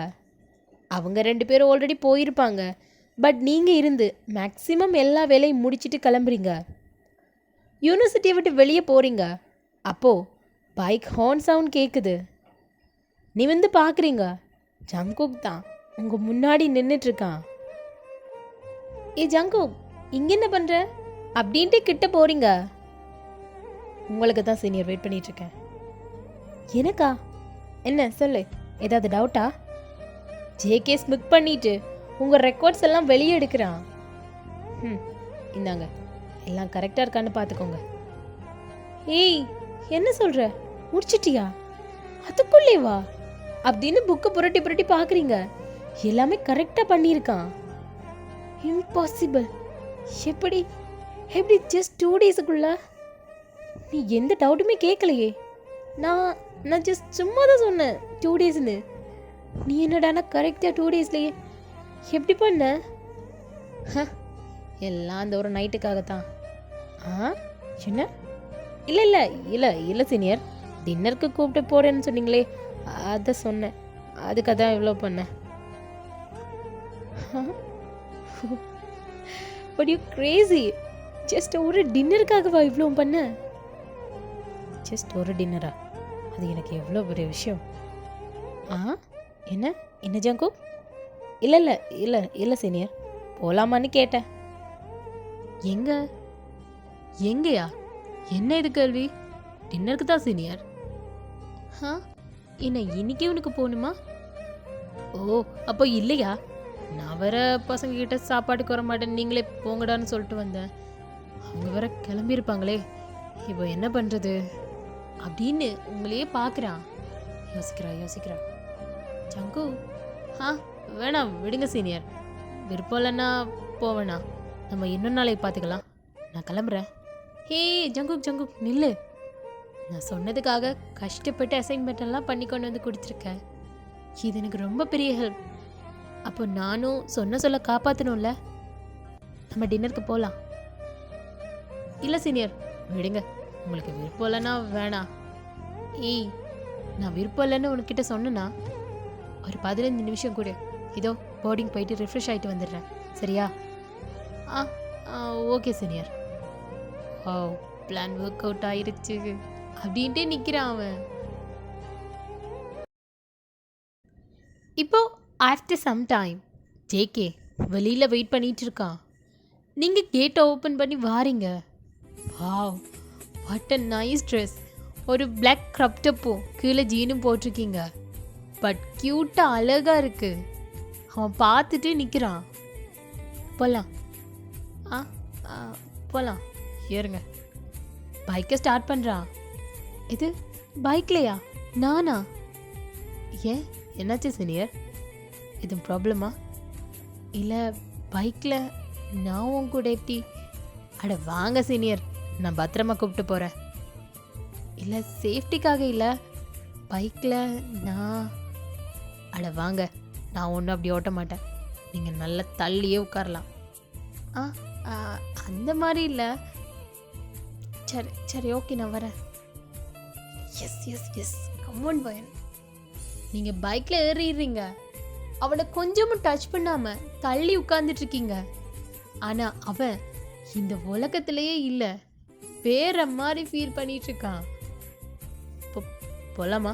அவங்க 2 பேரும் ஆல்ரெடி போயிருப்பாங்க. பட் நீங்கள் இருந்து மேக்ஸிமம் எல்லா வேலையும் முடிச்சுட்டு கிளம்புறீங்க. யூனிவர்சிட்டியை விட்டு வெளியே போகிறீங்க. அப்போது பைக் ஹார்ன் சவுண்ட் கேட்குது. நீ வந்து பார்க்குறீங்க, ஜங்குக் தான் உங்கள் முன்னாடி நின்றுட்டுருக்கான். ஏ ஜங்குக், இங்கே என்ன பண்ணுற அப்படின்ட்டு கிட்ட போகிறீங்க. உங்களுக்கு தான் சீனியர் வெயிட் பண்ணிகிட்ருக்கேன். எனக்கா? என்ன சொல்லு, ஏதாவது டவுட்டா? ஜேகே ஸ்மிக் பண்ணிட்டு உங்கள் ரெக்கார்ட்ஸ் எல்லாம் வெளியே எடுக்கிறான். இந்தாங்க, எல்லாம் கரெக்டாக இருக்கான்னு பார்த்துக்கோங்க. ஏய், என்ன சொல்கிற? முடிச்சிட்டியா? அதுக்குள்ளேவா அப்படின்னு புக்கை புரட்டி புரட்டி பார்க்குறீங்க. எல்லாமே கரெக்டாக பண்ணியிருக்கான். இம்பாசிபிள். எப்படி எப்படி ஜஸ்ட் 2 டேஸுக்குள்ள? நீ எந்த டவுட்டுமே கேட்கலையே. நான் ஜஸ்ட் சும்மா தான் சொன்னேன் 2 டேஸ்ன்னு. நீ என்னடானா கரெக்டாக 2 டேஸ்லையே எப்படி பண்ண? எல்லாம் அந்த ஒரு நைட்டுக்காகத்தான். என்ன? இல்லை இல்லை இல்லை இல்லை சீனியர், டின்னருக்கு கூப்பிட்டு போகிறேன்னு சொன்னீங்களே, அதை சொன்னேன். அதுக்கு அதான் இவ்வளோ பண்ணேன். But you Crazy. ஜஸ்ட் ஒரு டின்னருக்காகவா இவ்வளோ பண்ண? ஜஸ்ட் ஒரு டின்னரா? அது எனக்கு எவ்வளோ பெரிய விஷயம். என்ன என்ன ஜங்கு? இல்லை இல்லை இல்லை இல்லை சீனியர், போகலாமான்னு கேட்டேன். எங்கேயா? என்ன இது கேள்வி? டின்னருக்கு தான் சீனியர். என்ன இன்னைக்கு உனக்கு போகணுமா? ஓ, அப்போ இல்லையா? நான் வேற பசங்க கிட்ட சாப்பாட்டுக்கு வர மாட்டேன், நீங்களே போங்கடான்னு சொல்லிட்டு வந்தேன். அவங்க வேற கிளம்பியிருப்பாங்களே, இப்போ என்ன பண்ணுறது அப்படின்னு உங்களையே பார்க்குறான். யோசிக்கிறா. ஜங்கு, வேணாம் விடுங்க சீனியர், விருப்பம் இல்லைன்னா போவேண்ணா, நம்ம இன்னொரு நாளைக்கு பார்த்துக்கலாம். நான் கிளம்புறேன். ஹே ஜங்குக் நில்லு. நான் சொன்னதுக்காக கஷ்டப்பட்டு அசைன்மெண்ட் எல்லாம் பண்ணி கொண்டு வந்து கொடுத்துருக்கேன். இது எனக்கு ரொம்ப பெரிய ஹெல்ப். அப்போ நானும் சொல்ல காப்பாற்றணும்ல. நம்ம டின்னருக்கு போகலாம். இல்லை சீனியர், விடுங்க, உங்களுக்கு விருப்பம் இல்லைன்னா வேணாம். ஏய், நான் விருப்பம் இல்லைன்னு உனக்கிட்ட சொன்னேன்னா ஒரு 15 நிமிஷம் கூட, இதோ போர்டிங் போயிட்டு ரிஃப்ரெஷ் ஆகிட்டு வந்துடுறேன், சரியா? Okay senior. ஓ, பிளான் ஒர்க் அவுட் ஆயிடுச்சு அப்படின்ட்டு நிற்கிறான் அவன். இப்போ ஆஃப்டர் சம் டைம் ஜேகே வெளியில் வெயிட் பண்ணிட்டு இருக்கான். நீங்கள் கேட்டை ஓப்பன் பண்ணி வாரீங்க. Wow, what a nice dress. ஒரு பிளாக் க்ராப் டாப்பும் கீழே ஜீனும் போட்டிருக்கீங்க. பட் க்யூட்டாக அழகாக இருக்கு. அவன் பார்த்துட்டு நிற்கிறான். போகலாம். போகலாம், ஏறுங்க. பைக்கை ஸ்டார்ட் பண்ணுறான். இது பைக்லையா? நானா? ஏன், என்னாச்சு சீனியர்? எதுவும் ப்ராப்ளமா? இல்லை, பைக்கில் நான் உன் கூட எப்படி? அட வாங்க சீனியர், நான் பத்திரமா கூப்பிட்டு போகிறேன். இல்லை, சேஃப்டிக்காக இல்லை, பைக்கில் நான். அட வாங்க, நான் ஒன்றும் அப்படி ஓட்ட மாட்டேன், நீங்கள் நல்லா தள்ளியே உட்காரலாம். அந்த மாதிரி இல்லை. சரி சரி, ஓகே, நான் வரேன். எஸ் கம்மன் பயன். நீங்கள் பைக்கில் ஏறிடுறீங்க, அவனை கொஞ்சமும் டச் பண்ணாமல் தள்ளி உட்கார்ந்துட்டுருக்கீங்க. ஆனால் அவன் இந்த உலகத்திலேயே இல்லை, வேற மாதிரி ஃபீல் பண்ணிகிட்ருக்கான். போகலாமா?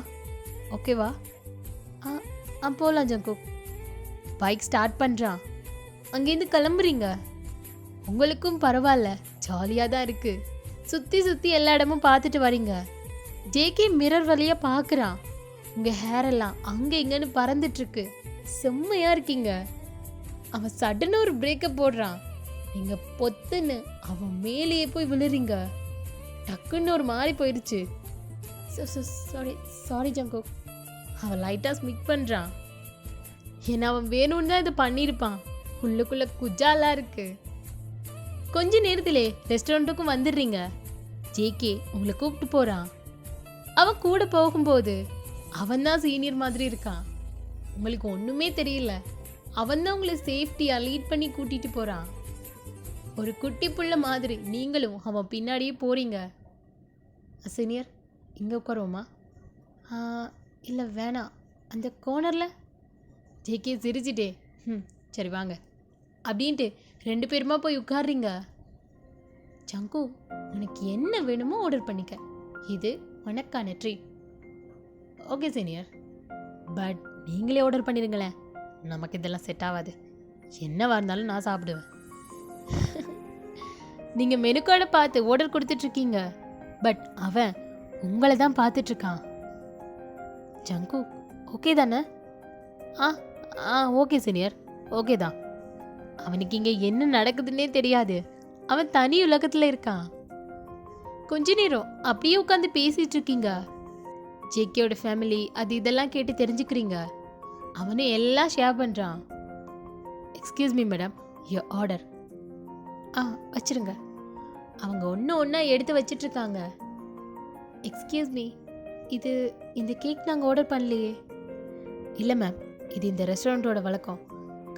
ஓகேவா? போகலாம் ஜங்கு. பைக் ஸ்டார்ட் பண்ணுறான். அங்கேருந்து கிளம்புறீங்க. உங்களுக்கும் பரவாயில்ல, ஜாலியாக தான் இருக்குது. சுற்றி எல்லா இடமும் பார்த்துட்டு வரீங்க. ஜேகே மிரர் வழியாக பார்க்குறான். உங்கள் ஹேரெல்லாம் அங்கே இங்கேன்னு பறந்துட்டுருக்கு. செம்மையாக இருக்கீங்க. அவன் சடனாக ஒரு பிரேக்கப் போடுறான். நீங்கள் பொத்துன்னு அவன் மேலேயே போய் விழுறீங்க. டக்குன்னு ஒரு மாதிரி போயிடுச்சு. சாரி ஜங்கு. அவன் லைட்டாக ஸ்மிக் பண்ணுறான். ஏன்னா அவன் வேணும்னு தான் இதை பண்ணியிருப்பான். உள்ளுக்குள்ளே குஜாலாக இருக்கு. கொஞ்ச நேரத்திலே ரெஸ்டாரண்ட்டுக்கும் வந்துடுறீங்க. ஜேகே உங்களை கூப்பிட்டு போகிறான். அவன் கூட போகும்போது அவன் தான் சீனியர் மாதிரி இருக்கான். உங்களுக்கு ஒன்றுமே தெரியல. அவன் தான் உங்களை சேஃப்டியாக லீட் பண்ணி கூட்டிகிட்டு போகிறான். ஒரு குட்டி புள்ள மாதிரி நீங்களும் அவன் பின்னாடியே போகிறீங்க. சீனியர், இங்கே உட்காருவோமா? இல்லை வேணாம், அந்த கோனரில். ஜேகே சிரிச்சிட்டே சரி வாங்க அப்படின்ட்டு 2 பேருமா போய் உட்காடுறீங்க. ஜங்கு, உனக்கு என்ன வேணுமோ ஆர்டர் பண்ணிக்க, இது உனக்கான ட்ரீட். ஓகே சீனியர், பட் நீங்களே ஆர்டர் பண்ணிடுங்களேன், நமக்கு இதெல்லாம் செட் ஆகாது. என்னவா இருந்தாலும் நான் சாப்பிடுவேன். நீங்கள் மெனு கார்டை பார்த்து ஆர்டர் கொடுத்துட்ருக்கீங்க, பட் அவன் உங்களை தான் பார்த்துட்ருக்கான். ஜங்கு, ஓகே தானே? ஓகே சீனியர், ஓகே தான். அவனுக்கு இங்கே என்ன நடக்குதுன்னே தெரியாது. அவன் தனி உலகத்தில் இருக்கான். கொஞ்ச நேரம் அப்படியே உட்காந்து பேசிட்டு இருக்கீங்க. ஜேகேயோட ஃபேமிலி அது இதெல்லாம் கேட்டு தெரிஞ்சுக்கிறீங்க. அவனும் எல்லாம் ஷேர் பண்ணுறான். Excuse me madam, your order. வச்சிருங்க. அவங்க ஒன்றா எடுத்து வச்சிட்ருக்காங்க. எக்ஸ்கியூஸ் மீ, இந்த கேக் நாங்கள் ஆர்டர் பண்ணலையே. இல்லை மேம், இது இந்த ரெஸ்டாரண்ட்டோட வழக்கம்.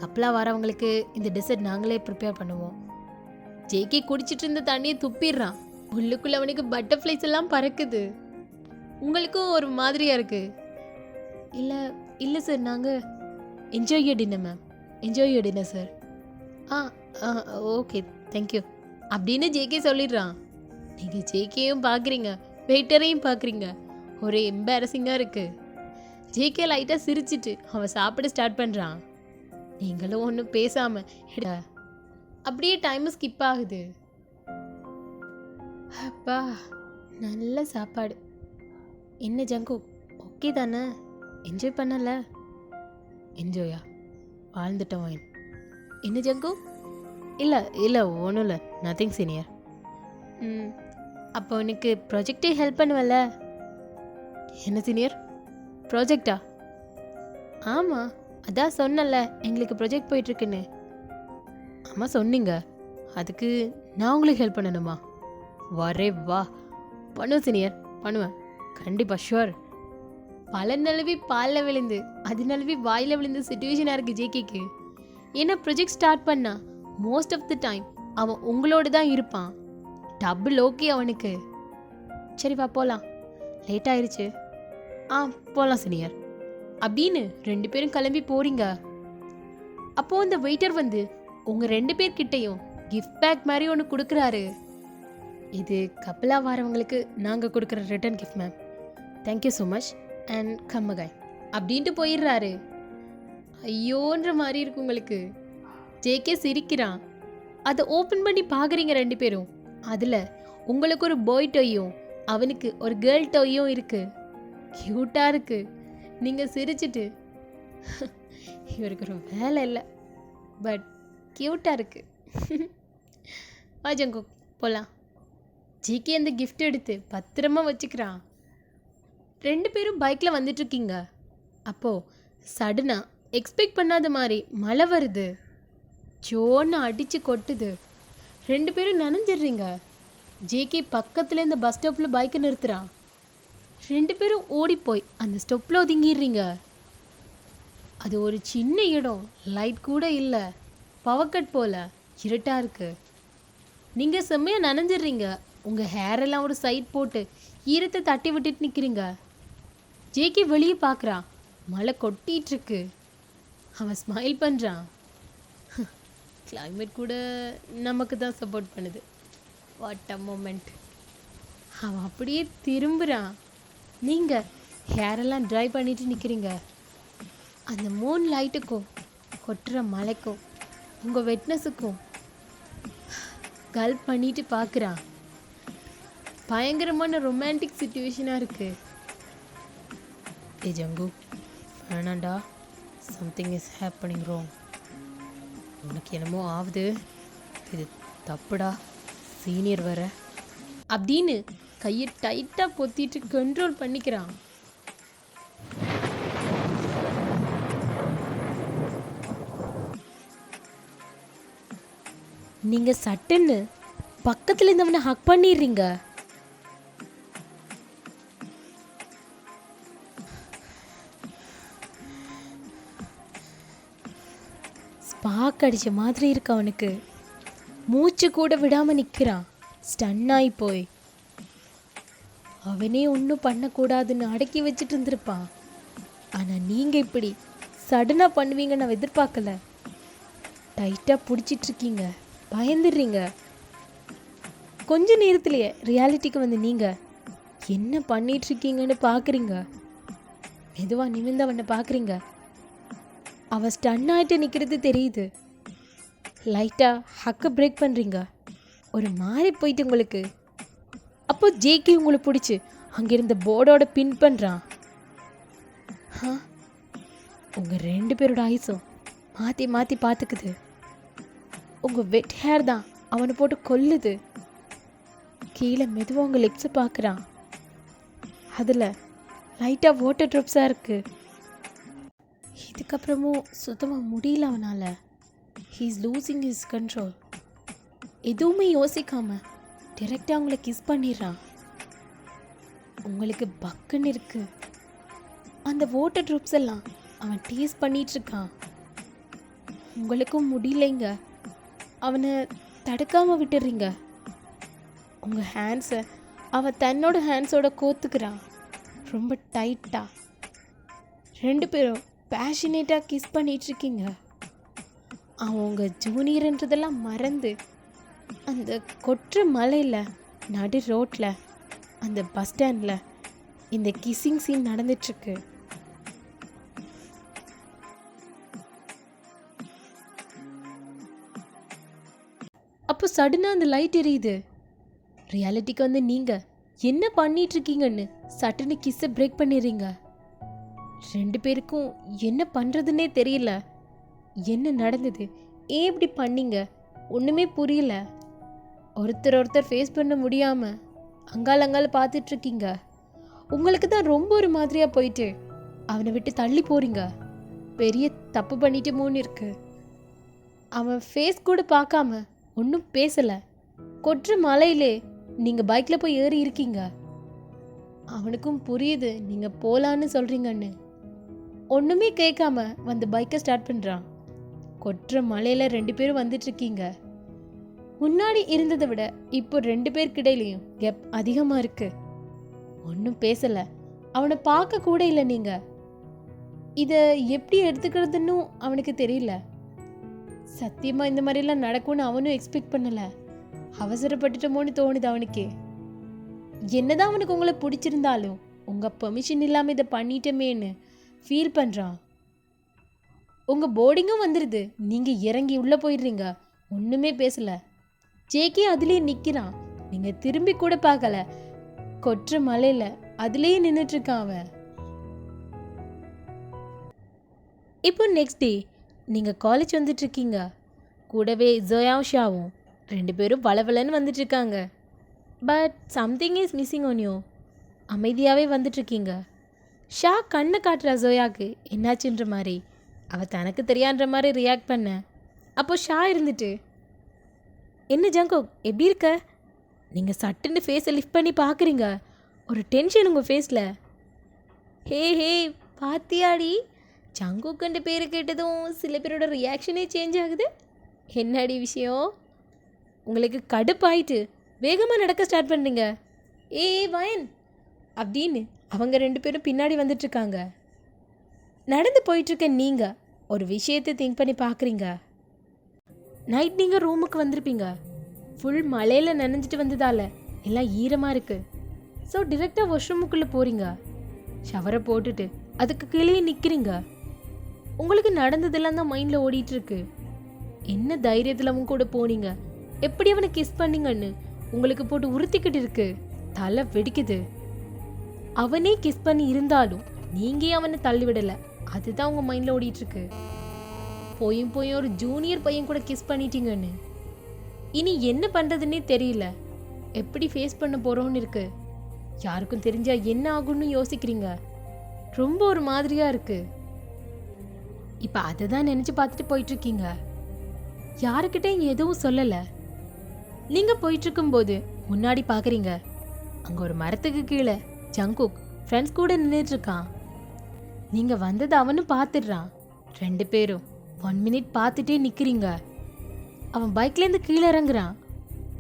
கப்பலாக வரவங்களுக்கு இந்த டெசர்ட் நாங்களே ப்ரிப்பேர் பண்ணுவோம். ஜேகே குடிச்சிட்டு இருந்த தண்ணியை துப்பிடுறான். உள்ளுக்குள்ள அவனுக்கு பட்டர்ஃப்ளைஸ் எல்லாம் பறக்குது. உங்களுக்கும் ஒரு மாதிரியா இருக்கு. இல்லை சார், நாங்கள் enjoy your dinner ma'am, enjoy your dinner sir. Okay thank you அப்படின்னு ஜேகே சொல்லிடுறான். நீங்கள் ஜேகேயும் பார்க்குறீங்க, வெயிட்டரையும் பார்க்குறீங்க. ஒரே எம்பாரசிங்காக இருக்குது. ஜேகே லைட்டாக சிரிச்சிட்டு அவன் சாப்பிட ஸ்டார்ட் பண்ணுறான். நீங்களும் ஒன்றும் பேசாமல் அப்படியே டைம் ஸ்கிப் ஆகுது. அப்பா, நல்ல சாப்பாடு. என்ன ஜங்கு, ஓகே தானே? என்ஜாய் பண்ணல? என்ஜாயா? வாழ்ந்துட்டவன். என்ன ஜங்கு? இல்லை ஒன்றும் இல்லை, நத்திங் சீனியர். அப்போ உனக்கு ப்ராஜெக்டே ஹெல்ப் பண்ணுவல்ல? என்ன சீனியர், ப்ராஜெக்டா? ஆமாம், அதான் சொன்னல எங்களுக்கு ப்ராஜெக்ட் போயிட்டுருக்குன்னு. ஆமாம் சொன்னீங்க, அதுக்கு நான் உங்களுக்கு ஹெல்ப் பண்ணணுமா? வரே வா, பண்ணுவேன் சீனியர், பண்ணுவேன் கண்டிப்பாக, ஷுவர். பல நழுவி பாலில் விழுந்து அது நழுவி வாயில் விழுந்து சுச்சுவேஷனாக இருக்குது ஜேகேக்கு. ஏன்னா ப்ரொஜெக்ட் ஸ்டார்ட் பண்ணா மோஸ்ட் ஆஃப் த டைம் அவன் உங்களோடு தான் இருப்பான். டபுள் ஓகே அவனுக்கு. சரி வா போகலாம், லேட் ஆயிடுச்சு. போகலாம் சீனியர் அப்படின்னு 2 பேரும் கிளம்பி போறீங்க. அப்போது அந்த வெயிட்டர் வந்து உங்கள் 2 பேர்கிட்டையும் கிஃப்ட் பேக் மாதிரி ஒன்று கொடுக்குறாரு. இது கப்பலாக வரவங்களுக்கு நாங்கள் கொடுக்குற return gift ma'am, thank you so much and come again அப்படின்ட்டு போயிடுறாரு. ஐயோன்ற மாதிரி இருக்கு உங்களுக்கு. ஜேகே சிரிக்கிறான். அதை ஓப்பன் பண்ணி பார்க்குறீங்க 2 பேரும். அதில் உங்களுக்கு ஒரு பாய் டொய்யும் அவனுக்கு ஒரு கேர்ள் டொய்யும் இருக்குது. க்யூட்டாக இருக்குது. நீங்கள் சிரிச்சிட்டு இவருக்கு ஒரு வேலை இல்லை, பட் க்யூட்டாக இருக்குது. வாஜங்கோ போகலாம். ஜிகே அந்த கிஃப்ட் எடுத்து பத்திரமா வச்சுக்கிறான். 2 பேரும் பைக்கில் வந்துட்டுருக்கீங்க. அப்போது சடனாக எக்ஸ்பெக்ட் பண்ணாத மாதிரி மழை வருது. ஜோன்னு அடித்து கொட்டுது. 2 பேரும் நனைஞ்சிடுறீங்க. ஜேகே பக்கத்தில் இந்த பஸ் ஸ்டாப்பில் பைக்கை நிறுத்துகிறான். 2 பேரும் ஓடிப்போய் அந்த ஸ்டெப்பில் ஒதுங்கிடுறீங்க. அது ஒரு சின்ன இடம், லைட் கூட இல்லை, பவர் கட் போல் இருட்டாக இருக்குது. நீங்கள் செம்மையாக நனைஞ்சிடுறீங்க. உங்கள் ஹேரெல்லாம் ஒரு சைட் போட்டு ஈரத்தை தட்டி விட்டுட்டு நிற்கிறீங்க. ஜேகே வெளியே பார்க்குறான், மழை கொட்டிகிட்ருக்கு. அவன் ஸ்மைல் பண்ணுறான். கிளைமேட் கூட நமக்கு தான் சப்போர்ட் பண்ணுது. What a moment. அவன் அப்படியே திரும்புகிறான். நீங்கள் ஹேரெல்லாம் ட்ரை பண்ணிட்டு நிற்கிறீங்க. அந்த மூன் லைட்டுக்கும் கொட்டுற மழைக்கும் உங்கள் வெட்னஸுக்கும் கல்ப் பண்ணிட்டு பார்க்குறான். பயங்கரமான ரொமான்டிக் சிச்சுவேஷனாக இருக்குது. ஏ ஜங்கு, வேணாண்டா, சம்திங் இஸ் ஹேப்பனிங் ராங். உனக்கு என்னமோ ஆகுது, இது தப்புடா, சீனியர் வர அப்படின்னு கையை டைட்டாக பொத்திட்டு கண்ட்ரோல் பண்ணிக்கிறான். நீங்கள் சட்டுன்னு பக்கத்தில் இருந்தவனை ஹக் பண்ணிடுறீங்க. ஷாக் அடிச்ச மாதிரி இருக்கு அவனுக்கு. மூச்சு கூட விடாம நிற்கிறான், ஸ்டன்னாகி போய். அவனே ஒன்றும் பண்ணக்கூடாதுன்னு அடக்கி வச்சுட்டு இருந்திருப்பான். ஆனால் நீங்கள் இப்படி சடனாக பண்ணுவீங்கன்னு நான் எதிர்பார்க்கல. டைட்டாக பிடிச்சிட்ருக்கீங்க, பயந்துடுறீங்க. கொஞ்ச நேரத்திலேயே ரியாலிட்டிக்கு வந்து நீங்கள் என்ன பண்ணிகிட்ருக்கீங்கன்னு பார்க்குறீங்க. மெதுவாக நிமிர்ந்து அவனை பார்க்குறீங்க. அவன் ஸ்டன் ஆகிட்டு நிற்கிறது தெரியுது. லைட்டாக ஹக்கை பிரேக் பண்ணுறீங்க. ஒரு மாறி போயிட்டு உங்களுக்கு. அப்போ ஜேகே உங்களை பிடிச்சி அங்கிருந்த போர்டோட பின் பண்ணுறான். உங்கள் 2 பேரோட ஐஸும் மாற்றி மாற்றி பார்த்துக்குது. உங்கள் வெட் ஹேர் தான் அவனை போட்டு கொல்லுது. கீழே மெதுவாக உங்கள் லிப்ஸை பார்க்குறான். அதில் லைட்டாக வாட்டர் ட்ராப்ஸாக இருக்குது. இதுக்கப்புறமும் சுத்தமாக முடியல அவனால். He is losing his control. எதுவுமே யோசிக்காமல் டிரெக்டாக அவங்கள கிஸ் பண்ணிடுறான். உங்களுக்கு பக்குன்னு இருக்கு. அந்த வாட்டர் ட்ராப்ஸ் எல்லாம் அவன் டேஸ்ட் பண்ணிகிட்ருக்கான். உங்களுக்கும் முடியலைங்க. அவனை தடுக்காமல் விட்டுடுறீங்க. உங்கள் ஹேண்ட்ஸை அவன் தன்னோட ஹேண்ட்ஸோட கோத்துக்கிறான், ரொம்ப டைட்டாக. 2 பேரும் பேஷனேட்டாக கிஸ் பண்ணிகிட்ருக்கீங்க. அவன் உங்கள் ஜூனியர்ன்றதெல்லாம் மறந்து அந்த கொற்ற மலையில் நடு ரோட்டில் அந்த பஸ் ஸ்டாண்டில் இந்த கிஸ்ஸிங் சீன் நடந்துட்டுருக்கு. அப்போ சடனாக அந்த லைட் எரியுது. ரியாலிட்டிக்கு வந்து நீங்கள் என்ன பண்ணிகிட்ருக்கீங்கன்னு சட்டுன்னு கிஸ்ஸை பிரேக் பண்ணிடுறீங்க. 2 பேருக்கும் என்ன பண்ணுறதுன்னே தெரியல. என்ன நடந்தது, ஏன் இப்படி பண்ணீங்க, ஒன்றுமே புரியல. ஒருத்தர் ஃபேஸ் பண்ண முடியாமல் அங்கால பார்த்துட்ருக்கீங்க. உங்களுக்கு தான் ரொம்ப ஒரு மாதிரியாக போயிட்டு அவனை விட்டு தள்ளி போகிறீங்க. பெரிய தப்பு பண்ணிட்டு மூணு இருக்கு. அவன் ஃபேஸ் கூட பார்க்காம ஒன்றும் பேசலை. கொற்ற மலையிலே நீங்கள் பைக்கில் போய் ஏறி இருக்கீங்க. அவனுக்கும் புரியுது நீங்கள் போகலான்னு சொல்கிறீங்கன்னு. ஒன்றுமே கேட்காம வந்து பைக்கை ஸ்டார்ட் பண்ணுறான். கொற்ற மலையில் 2 பேரும் வந்துட்டுருக்கீங்க. முன்னாடி இருந்ததை விட இப்போ 2 பேருக்கிடையிலையும் கேப் அதிகமாக இருக்கு. ஒன்றும் பேசலை, அவனை பார்க்க கூட இல்லை. நீங்கள் இதை எப்படி எடுத்துக்கிறதுன்னு அவனுக்கு தெரியல. சத்தியமாக இந்த மாதிரிலாம் நடக்கும்னு அவனும் எக்ஸ்பெக்ட் பண்ணலை. அவசரப்பட்டுட்டோமோன்னு தோணுது அவனுக்கு. என்னதான் அவனுக்கு உங்களை பிடிச்சிருந்தாலும் உங்கள் பெர்மிஷன் இல்லாமல் இதை பண்ணிட்டமேன்னு ஃபீல் பண்ணுறான். உங்கள் போர்டிங்கும் வந்துடுது. நீங்கள் இறங்கி உள்ளே போயிடுறீங்க. ஒன்றுமே பேசலை. ஜேகே அதுலேயே நிற்கிறான். நீங்கள் திரும்பி கூட பார்க்கல. கொற்ற மலையில் அதுலேயே நின்றுட்டுருக்கான் அவன். இப்போ நெக்ஸ்ட் டே நீங்கள் காலேஜ் வந்துட்டுருக்கீங்க. கூடவே ஜோயாவும் ஷாவும் 2 பேரும் வளவலன்னு வந்துட்டுருக்காங்க. But something is missing on you. அமைதியாகவே வந்துட்டுருக்கீங்க. ஷா கண்ணை காட்டுறா ஜோயாவுக்கு என்னாச்சுன்ற மாதிரி. அவள் தனக்கு தெரியான்ற மாதிரி ரியாக்ட் பண்ண. அப்போ ஷா இருந்துட்டு, என்ன ஜங்கோக் எப்படி இருக்க? நீங்கள் சட்டுன்னு ஃபேஸை லிஃப்ட் பண்ணி பார்க்குறீங்க. ஒரு டென்ஷன் உங்கள் ஃபேஸில். ஹே ஹே பாத்தியாடி, ஜங்கோக்குன்ற பேரை கேட்டதும் சில பேரோட ரியாக்ஷனே சேஞ்ச் ஆகுது. என்னடி விஷயம்? உங்களுக்கு கடுப்பாயிட்டு வேகமாக நடக்க ஸ்டார்ட் பண்ணுறீங்க. வயன் அப்படின்னு அவங்க 2 பேரும் பின்னாடி வந்துட்டுருக்காங்க. நடந்து போயிட்டுருக்க நீங்கள் ஒரு விஷயத்தை திங்க் பண்ணி பார்க்குறீங்க. நைட் நீங்கள் ரூமுக்கு வந்திருப்பீங்க. ஃபுல் மழையில் நனைஞ்சிட்டு வந்ததால் எல்லாம் ஈரமாக இருக்குது. ஸோ டிரெக்டாக வாஷ்ரூமுக்குள்ளே போகிறீங்க. ஷவரை போட்டுட்டு அதுக்கு கீழே நிற்கிறீங்க. உங்களுக்கு நடந்ததெல்லாம் தான் மைண்டில் ஓடிட்டுருக்கு. என்ன தைரியத்தில் அவங்க கூட போனீங்க, எப்படி அவனை கிஸ் பண்ணீங்கன்னு உங்களுக்கு போட்டு உறுத்திக்கிட்டு இருக்கு. தலை வெடிக்குது. அவனே கிஸ் பண்ணி இருந்தாலும் நீங்கள் அவனை தள்ளிவிடலை. அதுதான் உங்கள் மைண்டில் ஓடிட்டுருக்கு. போயும் ஒரு ஜூனியர் பையன் கூட கிஸ் பண்ணிட்டீங்கன்னு. இனி என்ன பண்ணுறதுன்னே தெரியல. எப்படி ஃபேஸ் பண்ண போகிறோன்னு இருக்கு. யாருக்கும் தெரிஞ்சால் என்ன ஆகும்னு யோசிக்கிறீங்க. ரொம்ப ஒரு மாதிரியாக இருக்குது. இப்போ அதை தான் நினச்சி பார்த்துட்டு போயிட்டுருக்கீங்க. யாருக்கிட்டையும் எதுவும் சொல்லலை. நீங்கள் போயிட்டுருக்கும்போது முன்னாடி பார்க்குறீங்க, அங்கே ஒரு மரத்துக்கு கீழே ஜங்குக் ஃப்ரெண்ட்ஸ் கூட நின்றுட்டுருக்கான். நீங்கள் வந்தது அவனும் பார்த்துடுறான். 2 பேரும் 1 மினிட் பார்த்துட்டே நிற்கிறீங்க. அவன் பைக்லேருந்து கீழே இறங்குறான்.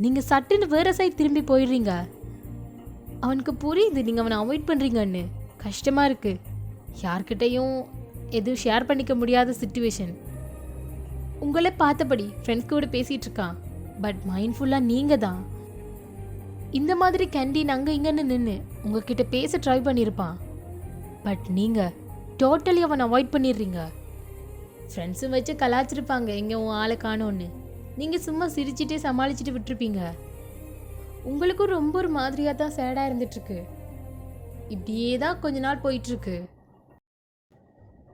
நீங்கள் சட்டுன்னு வேறு சைடு திரும்பி போயிடுறீங்க. அவனுக்கு புரியுது நீங்கள் அவனை அவாய்ட் பண்ணுறீங்கன்னு. கஷ்டமாக இருக்குது. யார்கிட்டையும் எதுவும் ஷேர் பண்ணிக்க முடியாத சுச்சுவேஷன். உங்களே பார்த்தபடி ஃப்ரெண்ட்ஸ் கூட பேசிகிட்டு இருக்கான். பட் மைண்ட்ஃபுல்லாக நீங்கள் தான். இந்த மாதிரி கேண்டீன் அங்கே இங்கன்னு நின்று உங்ககிட்ட பேச ட்ரை பண்ணியிருப்பான். பட் நீங்கள் டோட்டலி அவனை அவாய்ட் பண்ணிடுறீங்க. ஃப்ரெண்ட்ஸும் வச்சு கலாச்சிருப்பாங்க எங்கே உன் ஆளை காணோன்னு. நீங்கள் சும்மா சிரிச்சிட்டே சமாளிச்சுட்டு விட்டுருப்பீங்க. உங்களுக்கும் ரொம்ப ஒரு மாதிரியாக தான் சேடாக இருந்துட்டுருக்கு. இப்படியே தான் கொஞ்ச நாள் போயிட்டுருக்கு.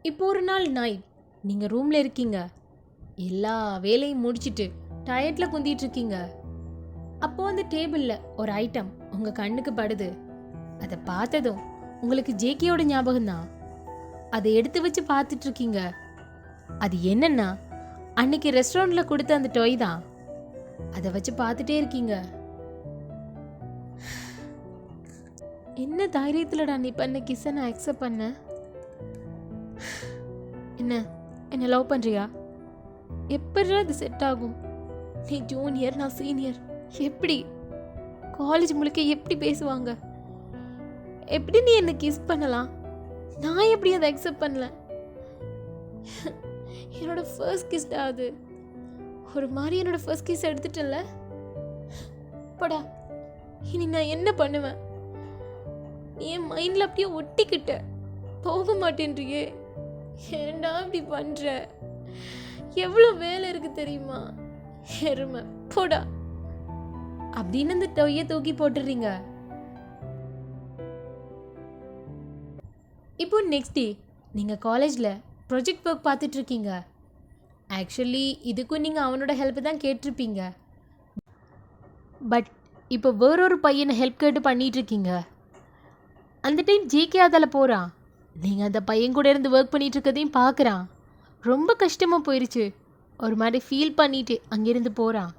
இப்போ ஒரு நாள் நைட் நீங்கள் ரூமில் இருக்கீங்க. எல்லா வேலையும் முடிச்சுட்டு டயர்டில் குந்திட்டு இருக்கீங்க. அப்போது அந்த டேபிளில் ஒரு ஐட்டம் உங்கள் கண்ணுக்கு படுது. அதை பார்த்ததும் உங்களுக்கு ஜேகேயோட ஞாபகம் தான். அதை எடுத்து வச்சு பார்த்துட்ருக்கீங்க. அது என்னன்னா அன்னைக்கு ரெஸ்டாரண்ட்டில் கொடுத்த அந்த டொய் தான். அதை வச்சு பார்த்துட்டே இருக்கீங்க. என்ன தைரியத்தில்டா நீ பண்ண கிஸ்ஸை நான் அக்செப்ட் பண்ண? என்ன லவ் பண்ணுறியா? எப்படி அது செட் ஆகும்? நீ ஜூனியர், நான் சீனியர். எப்படி காலேஜ் முழுக்க எப்படி பேசுவாங்க? எப்படி நீ என்னை கிஸ் பண்ணலாம்? நான் எப்படி அதை அக்செப்ட் பண்ணல? என்னோட ஃபர்ஸ்ட் கிஸ் தான் அது. ஒரு மாதிரி என்னோட ஃபர்ஸ்ட் கிஸ் எடுத்துட்டல. படா, இனி நான் என்ன பண்ணுவேன்? நீ என் மைண்டில் அப்படியே ஒட்டிக்கிட்ட. போக மாட்டேன்றியே. ஏன்டா இப்படி பண்ற? எவ்வளோ வேலை இருக்கு தெரியுமா? எருமை போடா அப்படின்னு அந்த டொய்யை தூக்கி போட்டுடுறீங்க. இப்போ நெக்ஸ்ட் டே நீங்கள் காலேஜில் ப்ராஜெக்ட் ஒர்க் பார்த்துட்ருக்கீங்க. ஆக்சுவலி இதுக்கும் நீங்கள் அவனோட ஹெல்ப் தான் கேட்டிருப்பீங்க. பட் இப்போ வேறொரு பையனை ஹெல்ப் கேட்டு பண்ணிகிட்ருக்கீங்க. அந்த டைம் ஜேகே அதில் போகிறான். நீங்கள் அந்த பையன் கூட இருந்து ஒர்க் பண்ணிகிட்ருக்கதையும் பார்க்குறான். ரொம்ப கஷ்டமாக போயிடுச்சு. ஒரு மாதிரி ஃபீல் பண்ணிட்டு அங்கேருந்து போகிறான்.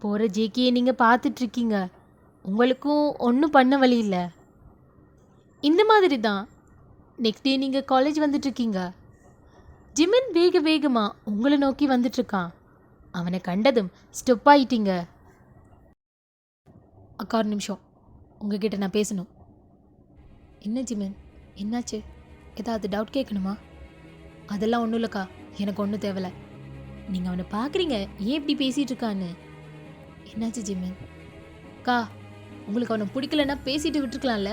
போகிற ஜேகேயை நீங்கள் பார்த்துட்ருக்கீங்க. உங்களுக்கும் ஒன்றும் பண்ண வழி இல்லை. இந்த மாதிரி தான் நெக்ஸ்ட் டே நீங்கள் காலேஜ் வந்துட்ருக்கீங்க. ஜிமின் வேகமாக உங்களை நோக்கி வந்துட்ருக்கான். அவனை கண்டதும் ஸ்டெப் ஆகிட்டீங்க. அக்கா ஒரு நிமிஷம், உங்ககிட்ட நான் பேசணும். என்ன ஜிமின், என்னாச்சு? ஏதாவது டவுட் கேட்கணுமா? அதெல்லாம் ஒன்றும் இல்லைக்கா, எனக்கு ஒன்றும் தேவையில்ல. நீங்கள் அவனை பார்க்குறீங்க, ஏன் இப்படி பேசிகிட்டு இருக்கான்னு. என்னாச்சு ஜிமின்? அக்கா, உங்களுக்கு அவனை பிடிக்கலன்னா பேசிட்டு விட்டுருக்கலாம்ல.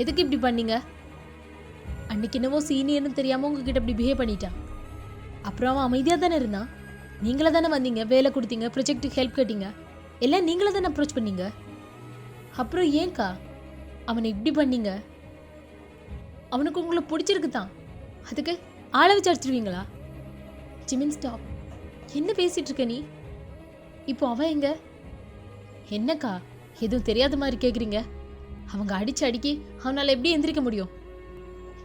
எதுக்கு இப்படி பண்ணீங்க? அன்னைக்கு என்னவோ சீனியர்னு தெரியாமல் உங்ககிட்ட இப்படி பிஹேவ் பண்ணிட்டான். அப்புறம் அவன் அமைதியாக தானே இருந்தான். நீங்களே தானே வந்தீங்க, வேலை கொடுத்தீங்க, ப்ரொஜெக்ட்டுக்கு ஹெல்ப் கேட்டீங்க, எல்லாம் நீங்களே தானே அப்ரோச் பண்ணீங்க. அப்புறம் ஏன்க்கா அவனை இப்படி பண்ணீங்க? அவனுக்கு உங்களை பிடிச்சிருக்கு தான், அதுக்கு ஆளை விசாரிச்சிருவீங்களா? Jimin stop. என்ன பேசிகிட்டு இருக்க நீ? இப்போ அவன் எங்க? என்னக்கா எதுவும் தெரியாத மாதிரி கேட்குறீங்க? அவங்க அடிக்கி அவனால் எப்படி எந்திரிக்க முடியும்?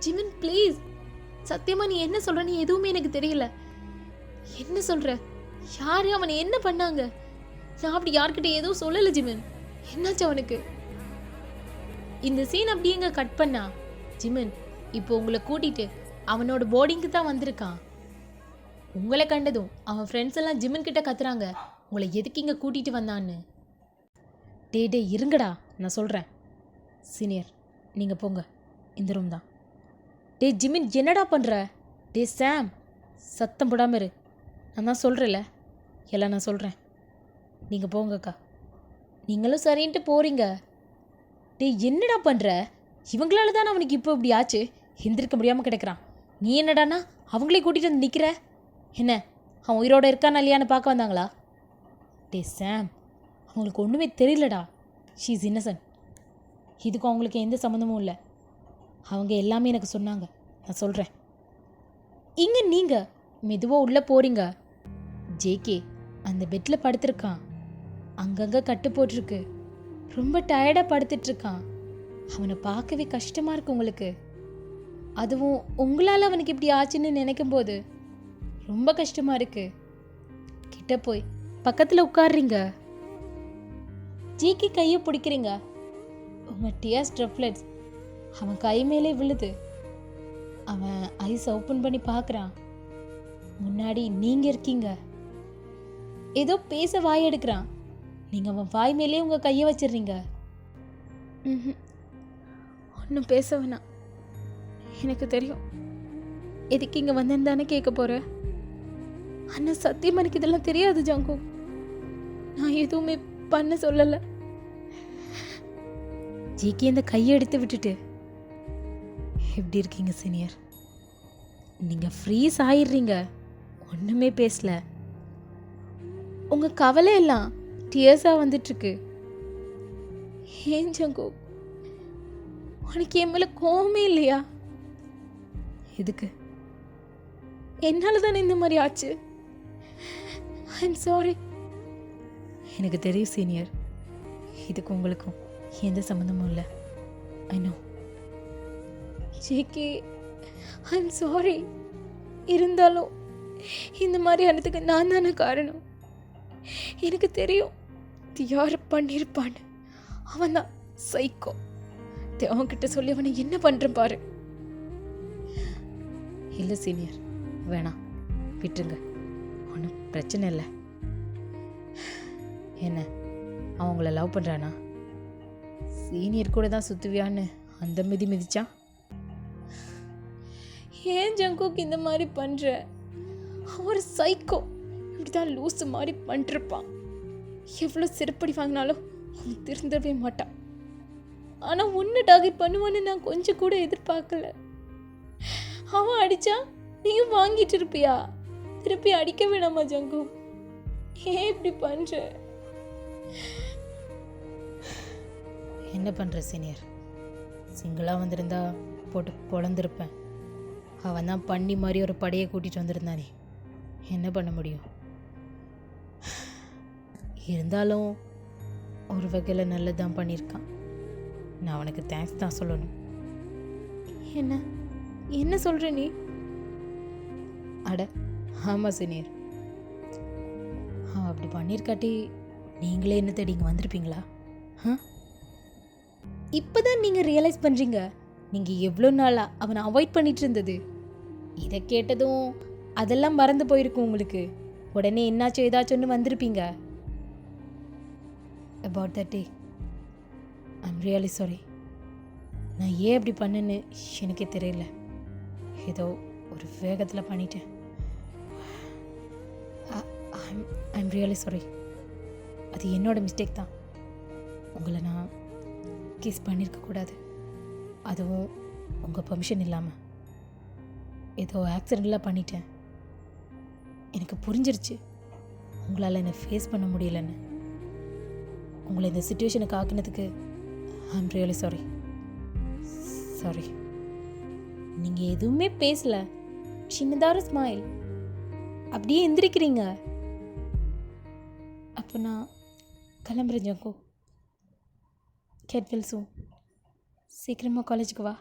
ஜிமின் ப்ளீஸ், சத்தியமாக நீ என்ன சொல்கிற? நீ எதுவுமே எனக்கு தெரியல. என்ன சொல்கிற? யார் அவனை என்ன பண்ணாங்க? நான் அப்படி யார்கிட்ட எதுவும் சொல்லலை ஜிமின். என்னாச்சு அவனுக்கு? இந்த சீன் அப்படியேங்க கட் பண்ணா ஜிமின் இப்போ உங்களை கூட்டிகிட்டு அவனோட போர்டிங்க்கு தான் வந்திருக்கான். உங்களை கண்டதும் அவன் ஃப்ரெண்ட்ஸ் எல்லாம் ஜிமின் கிட்ட கத்துறாங்க, உங்களை எதுக்கு இங்கே கூட்டிகிட்டு வந்தான்னு. டே இருங்கடா, நான் சொல்கிறேன். சீனியர் நீங்கள் போங்க, இந்த ரூம் தான். டே ஜிமின் என்னடா பண்ணுற? டே சாம், சத்தம் போடாமல் இரு. நான் தான் சொல்கிறேன்ல, எல்லாம் நான் சொல்கிறேன். நீங்கள் போங்கக்கா. நீங்களும் சரின்ட்டு போகிறீங்க. டே என்னடா பண்ணுற? இவங்களால தானே அவனுக்கு இப்போ இப்படி ஆச்சு. எந்திரிக்க முடியாமல் கிடக்கிறான். நீ என்னடானா அவங்களே கூட்டிகிட்டு வந்து நிற்கிற? என்ன அவன் உயிரோடு இருக்கானா இல்லையான்னு பார்க்க வந்தாங்களா? டே சாம், அவங்களுக்கு ஒன்றுமே தெரியலடா. She is Innocent. இதுக்கும் அவங்களுக்கு எந்த சம்மந்தமும் இல்லை. அவங்க எல்லாமே எனக்கு சொன்னாங்க, நான் சொல்கிறேன். இங்கே நீங்கள் மெதுவாக உள்ளே போகிறீங்க. ஜேகே அந்த பெட்டில் படுத்திருக்கான். அங்கங்கே கட்டு போட்டிருக்கு. ரொம்ப டயர்டாக படுத்துட்ருக்கான். அவனை பார்க்கவே கஷ்டமாக இருக்கு உங்களுக்கு. அதுவும் உங்களால் அவனுக்கு இப்படி ஆச்சுன்னு நினைக்கும் போது ரொம்ப கஷ்டமாக இருக்கு. கிட்ட போய் பக்கத்தில் உட்காடுறீங்க. ஜேகே கையை பிடிக்கிறீங்க. உங்கள் டியர்ஸ் ட்ரப்லெட்ஸ் அவன் கை மேலே விழுது. அவன் ஐஸ் ஓப்பன் பண்ணி பார்க்குறான். முன்னாடி நீங்கள் இருக்கீங்க. ஏதோ பேச வாய் எடுக்கிறான், நீங்கள் அவன் வாய் மேலே உங்கள் கையை வச்சிடுறீங்க. ஒன்றும் பேச வேணாம். எனக்கு தெரியும் எதுக்கு இங்கே வந்தேன்னு தானே கேட்க போகிறேன். ஆனால் சத்தியமாக எனக்கு இதெல்லாம் தெரியாது ஜாங்கு. நான் எதுவுமே பண்ண சொல்லலை. ஜேகே அந்த கையை எடுத்து விட்டுட்டு, எப்படி இருக்கீங்க சீனியர்? நீங்கள் ஃப்ரீஸ் ஆயிடுறீங்க. ஒன்றுமே பேசல. உங்கள் கவலை எல்லாம் டியர்ஸாக வந்துட்டுருக்கு. ஏன் ஜங்கு, உனக்கு என் மேலே கோவமே இல்லையா? எதுக்கு? என்னால் தானே இந்த மாதிரி ஆச்சு. I'm sorry. எனக்கு தெரியும் சீனியர், இதுக்கு உங்களுக்கும் எந்த சம்மந்தமும் இல்லை. I know. JK, I'm sorry. இருந்தாலும் இந்த மாதிரி ஆனதுக்கு நான் தானே காரணம். எனக்கு தெரியும் இது யார் பண்ணியிருப்பான்னு. அவன் தான் சைக்கோ. அவன்கிட்ட சொல்லி அவனை என்ன பண்ணுறேன் பாரு. இல்லை சீனியர், வேணாம், விட்டுருங்க. ஒன்றும் பிரச்சனை இல்லை. என்ன, அவன் உங்களை லவ் பண்ணுறானா? சீனியர் கூட தான் சுற்றுவியான்னு அந்த மிதிச்சான். ஏன் ஜங்குக்கு இந்த மாதிரி பண்ணுற? அவன் ஒரு சைக்கோ. இப்படி தான் லூஸு மாதிரி பண்ணிருப்பான். எவ்வளோ சிறப்படி வாங்கினாலும் அவன் திருந்தவே மாட்டான். ஆனால் உன்னை டார்கெட் பண்ணுவான்னு நான் கொஞ்சம் கூட எதிர்பார்க்கல. அவன் அடித்தா நீயும் வாங்கிட்டு இருப்பியா? திருப்பி அடிக்க வேணாமா ஜங்கு? ஏன் இப்படி பண்ணுற? என்ன பண்ணுற சீனியர்? சிங்கிளாக வந்திருந்தா போட்டு பொழந்திருப்பேன். அவன் தான் பண்ணி மாதிரி ஒரு படையை கூட்டிகிட்டு வந்திருந்தானே, என்ன பண்ண முடியும்? இருந்தாலும் ஒரு வகையில் நல்லது தான் பண்ணியிருக்கான். நான் அவனுக்கு தேங்க்ஸ் தான் சொல்லணும். என்ன என்ன சொல்கிற நீ? அட ஆமாம் சீனியர், அவன் அப்படி பண்ணியிருக்காட்டி நீங்களே என்ன தேடி இங்கே வந்திருப்பீங்களா? இப்போ தான் நீங்கள் ரியலைஸ் பண்ணுறீங்க நீங்கள் எவ்வளோ நாளாக அவனை அவாய்ட் பண்ணிட்டு இருந்தது. இதை கேட்டதும் அதெல்லாம் மறந்து போயிருக்கும் உங்களுக்கு. உடனே என்னாச்சும் ஏதாச்சும் வந்திருப்பீங்க. About that day I'm really sorry. நான் ஏன் அப்படி பண்ணேன்னு எனக்கே தெரியல. ஏதோ ஒரு வேகத்தில் பண்ணிட்டேன். I'm really sorry. அது என்னோட மிஸ்டேக் தான். உங்களை நான் கிஸ் பண்ணியிருக்கக்கூடாது, அதுவும் உங்கள் பர்மிஷன் இல்லாமல். ஏதோ ஆக்சிடெண்ட்லாம் பண்ணிட்டேன். எனக்கு புரிஞ்சிருச்சு உங்களால் என்னை ஃபேஸ் பண்ண முடியலன்னு. உங்களை இந்த சுச்சுவேஷனுக்கு ஆக்குனதுக்கு ஐம் ரியலி சாரி. சாரி. நீங்கள் எதுவுமே பேசலை, சின்னதாக ஒரு ஸ்மைல், அப்படியே எந்திரிக்கிறீங்க. அப்போ நான் கிளம்புறேன் ஜங்கு. கெட் வெல் சூன். சீக்கிரமாக காலேஜுக்கு வா,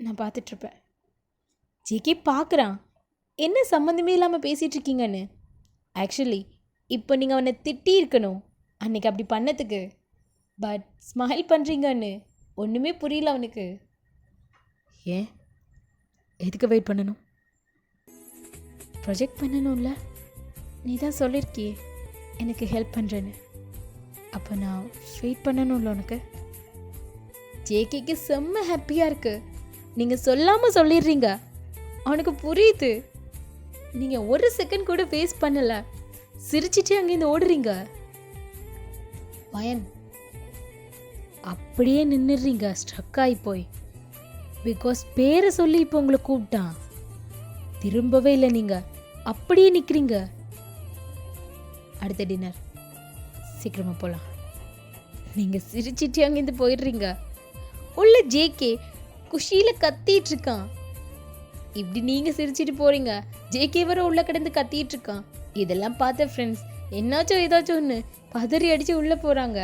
நான் பார்த்துட்ருப்பேன். ஜேகே பார்க்குறான் என்ன சம்மந்தமே இல்லாமல் பேசிகிட்டு இருக்கீங்கன்னு. ஆக்சுவலி இப்போ நீங்கள் அவனை திட்டி இருக்கணும் அன்றைக்கி அப்படி பண்ணதுக்கு. பட் ஸ்மைல் பண்ணுறீங்கன்னு ஒன்றுமே புரியல அவனுக்கு. ஏன், எதுக்கு வெயிட் பண்ணணும்? ப்ரொஜெக்ட் பண்ணணும்ல, நீ தான் சொல்லியிருக்கியே எனக்கு ஹெல்ப் பண்ணுறேன்னு. அப்போ நான் வெயிட் பண்ணணும்ல உனக்கு. ஜேகேக்கு செம்ம ஹாப்பியாக இருக்குது. நீங்கள் சொல்லாமல் சொல்லிடுறீங்க. அவனுக்கு புரியுது. நீங்கள் ஒரு செகண்ட் கூட வேஸ்ட் பண்ணலை, சிரிச்சிட்டு அங்கேருந்து ஓடுறீங்க. வயன் அப்படியே நின்றுறீங்க ஸ்ட்ரக் ஆகி போய். பிகாஸ் பேரை சொல்லி இப்போ உங்களை கூப்பிட்டான், திரும்பவே இல்லை. நீங்கள் அப்படியே நிற்கிறீங்க. அடுத்த டின்னர் சீக்கிரமாக போகலாம். நீங்கள் சிரிச்சிட்டு அங்கேருந்து போயிடுறீங்க. உள்ள ஜேகே குஷியில் கத்திட்டு இருக்கான். இப்படி நீங்கள் சிரிச்சிட்டு போகிறீங்க, ஜேகே வர உள்ள கிடந்து கத்திட்டு இருக்கான். இதெல்லாம் பார்த்த ஃப்ரெண்ட்ஸ் என்னாச்சும் ஏதாச்சும் ஒன்று பதறி அடித்து உள்ளே போகிறாங்க.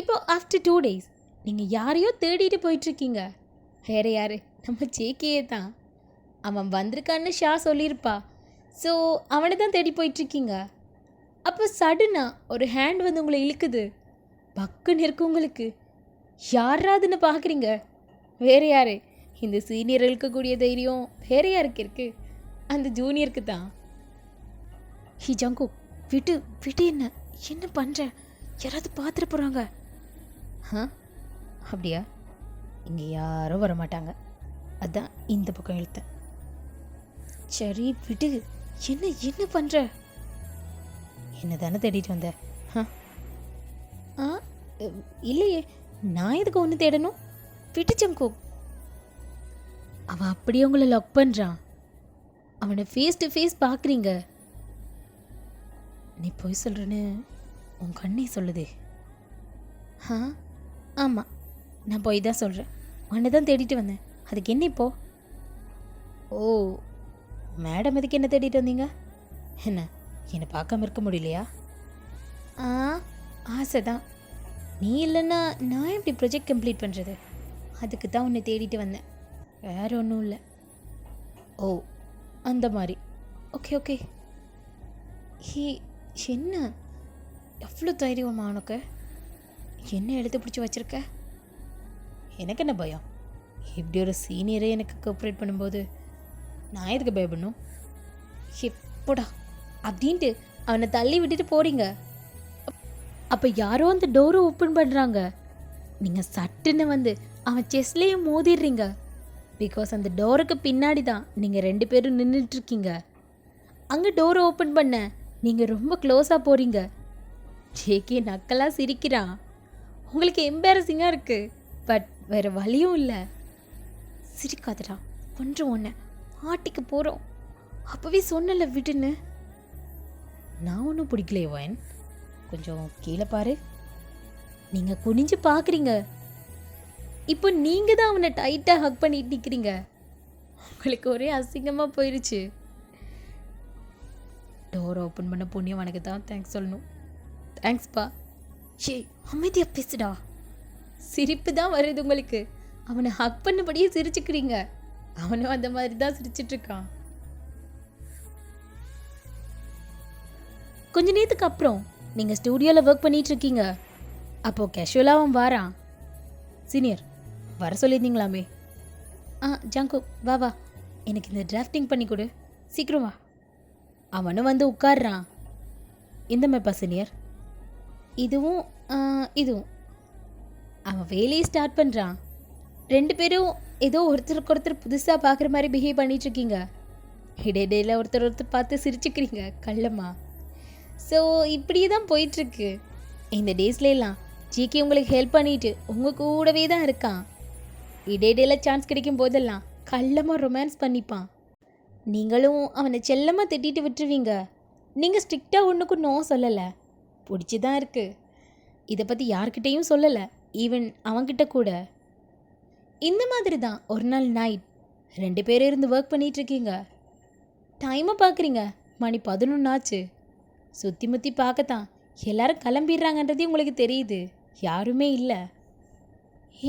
இப்போ ஆஃப்டர் 2 days நீங்கள் யாரையோ தேடிட்டு போயிட்டுருக்கீங்க. வேறு யார்? நம்ம ஜேகேயே தான். அவன் வந்திருக்கான்னு ஷா சொல்லியிருப்பா. ஸோ அவனை தான் தேடி போயிட்டுருக்கீங்க. அப்போ சடனாக ஒரு ஹேண்ட் வந்து உங்களை இழுக்குது. பக்குன்னு இருக்கு உங்களுக்கு. யாராதுன்னு பார்க்குறீங்க. வேறு யார்? இந்த சீனியர் இருக்கக்கூடிய தைரியம் வேற யாருக்கு இருக்கு? அந்த ஜூனியருக்கு தான். ஹி ஜங்கு, விட்டு விட்டு, என்ன என்ன பண்ணுற? யாராவது பார்த்துட்டு போகிறாங்க. அப்படியா? இங்கே யாரும் வரமாட்டாங்க, அதான் இந்த பக்கம் இழுத்தேன். சரி விடு. என்ன என்ன பண்ணுற? என்ன தானே தேடிட்டு வந்த? ஆ இல்லையே, நான் எதுக்கு ஒன்று தேடணும்? விட்டு ஜங்கு. அவன் அப்படியே உங்களை லாக் பண்ணுறான். அவனை ஃபேஸ் டு ஃபேஸ் பார்க்குறீங்க. நீ போய் சொல்கிறேன்னு உன் கண்ணே சொல்லுதே. ஆமாம், நான் போய் தான் சொல்கிறேன். உன்னை தான் தேடிட்டு வந்தேன். அதுக்கு என்ன இப்போ? ஓ, மேடம் எதுக்கு என்ன தேடிட்டு வந்தீங்க? என்ன, என்னை பார்க்காம இருக்க முடியலையா? ஆசை தான். நீ இல்லைன்னா நான் எப்படி ப்ரொஜெக்ட் கம்ப்ளீட் பண்ணுறது? அதுக்கு தான் உன்னை தேடிட்டு வந்தேன், வேற ஒன்றும் இல்லை. ஓ, அந்த மாதிரி. Okay okay. ஹே, என்ன எவ்வளோ தைரியமா உனக்கு? என்ன எழுத்து பிடிச்சி வச்சுருக்க? எனக்கு என்ன பயம்? இப்படி ஒரு சீனியரே எனக்கு கோஆப்ரேட் பண்ணும்போது நான் எதுக்கு பயப்படணும்? எப்போடா அப்படின்ட்டு அவனை தள்ளி விட்டுட்டு போறீங்க. அப்போ யாரோ அந்த டோரை ஓப்பன் பண்ணுறாங்க. நீங்கள் சட்டுன்னு வந்து அவன் செஸ்லேயே மோதிடுறீங்க. பிகாஸ் அந்த டோருக்கு பின்னாடி தான் நீங்கள் 2 பேரும் நின்றுட்டுருக்கீங்க. அங்கே டோரை ஓப்பன் பண்ண நீங்கள் ரொம்ப க்ளோஸாக போகிறீங்க. ஜேகே நக்கலாக சிரிக்கிறான். உங்களுக்கு எம்பாரசிங்காக இருக்குது, பட் வேறு வழியும் இல்லை. சிரிக்காதடா, கொஞ்சம் ஒன்று ஆட்டிக்கு போகிறோம். அப்போவே சொன்னல விடுன்னு. நான் ஒன்றும் பிடிக்கலையே வயன், கொஞ்சம் கீழே பாரு. நீங்கள் குனிஞ்சு பார்க்குறீங்க. இப்போ நீங்கள் தான் அவனை டைட்டாக ஹக் பண்ணிட்டு நிற்கிறீங்க. உங்களுக்கு ஒரே அசிங்கமாக போயிடுச்சு. டோர் ஓப்பன் பண்ண புண்ணியம் உனக்கு தான் தேங்க்ஸ் சொல்லணும். தேங்க்ஸ்ப்பா. ஷே, அமைதியாக பேசுடா. சிரிப்பு தான் வருது உங்களுக்கு. அவனை ஹக் பண்ணபடியே சிரிச்சுக்கிறீங்க. அவனும் அந்த மாதிரி தான் சிரிச்சிட்ருக்கான். கொஞ்ச நேரத்துக்கு அப்புறம் நீங்கள் ஸ்டூடியோவில் ஒர்க் பண்ணிகிட்ருக்கீங்க. அப்போது கேஷுவலாக அவன் வாரான். சீனியர் வர சொல்லியிருந்தீங்களாமே. ஜங்கு வா வா, எனக்கு இந்த டிராஃப்டிங் பண்ணி கொடு, சீக்கிரம் வா. அவனும் வந்து உட்கார்றான். இந்த மேப்பா சீனியர்? இதுவும் இதுவும். அவன் வேலையை ஸ்டார்ட் பண்ணுறான். 2 பேரும் ஏதோ ஒருத்தருக்கு ஒருத்தர் புதுசாக பார்க்குற மாதிரி பிஹேவ் பண்ணிகிட்ருக்கீங்க. இடையிடையில் ஒருத்தர் ஒருத்தர் பார்த்து சிரிச்சுக்கிறீங்க கள்ளம்மா. ஸோ இப்படியே தான் போயிட்டுருக்கு. இந்த டேஸ்லாம் ஜிகே உங்களுக்கு ஹெல்ப் பண்ணிட்டு உங்கள் கூடவே தான் இருக்கான். இடையிடையில் சான்ஸ் கிடைக்கும் போதெல்லாம் கள்ளமாக ரொமான்ஸ் பண்ணிப்பான். நீங்களும் அவனை செல்லமாக திட்டிட்டு விட்டுருவீங்க. நீங்கள் ஸ்ட்ரிக்டாக ஒன்றுக்கும் நோ சொல்லலை, பிடிச்சி தான் இருக்குது. இதை பற்றி யார்கிட்டையும் சொல்லலை, ஈவன் அவன்கிட்ட கூட. இந்த மாதிரி தான் ஒரு நாள் நைட் 2 பேர் இருந்து ஒர்க் பண்ணிகிட்ருக்கீங்க. டைமை பார்க்குறீங்க, மணி 11 ஆச்சு. சுற்றி முற்றி பார்க்கத்தான் எல்லாரும் கிளம்பிடுறாங்கன்றதே உங்களுக்கு தெரியுது, யாருமே இல்லை.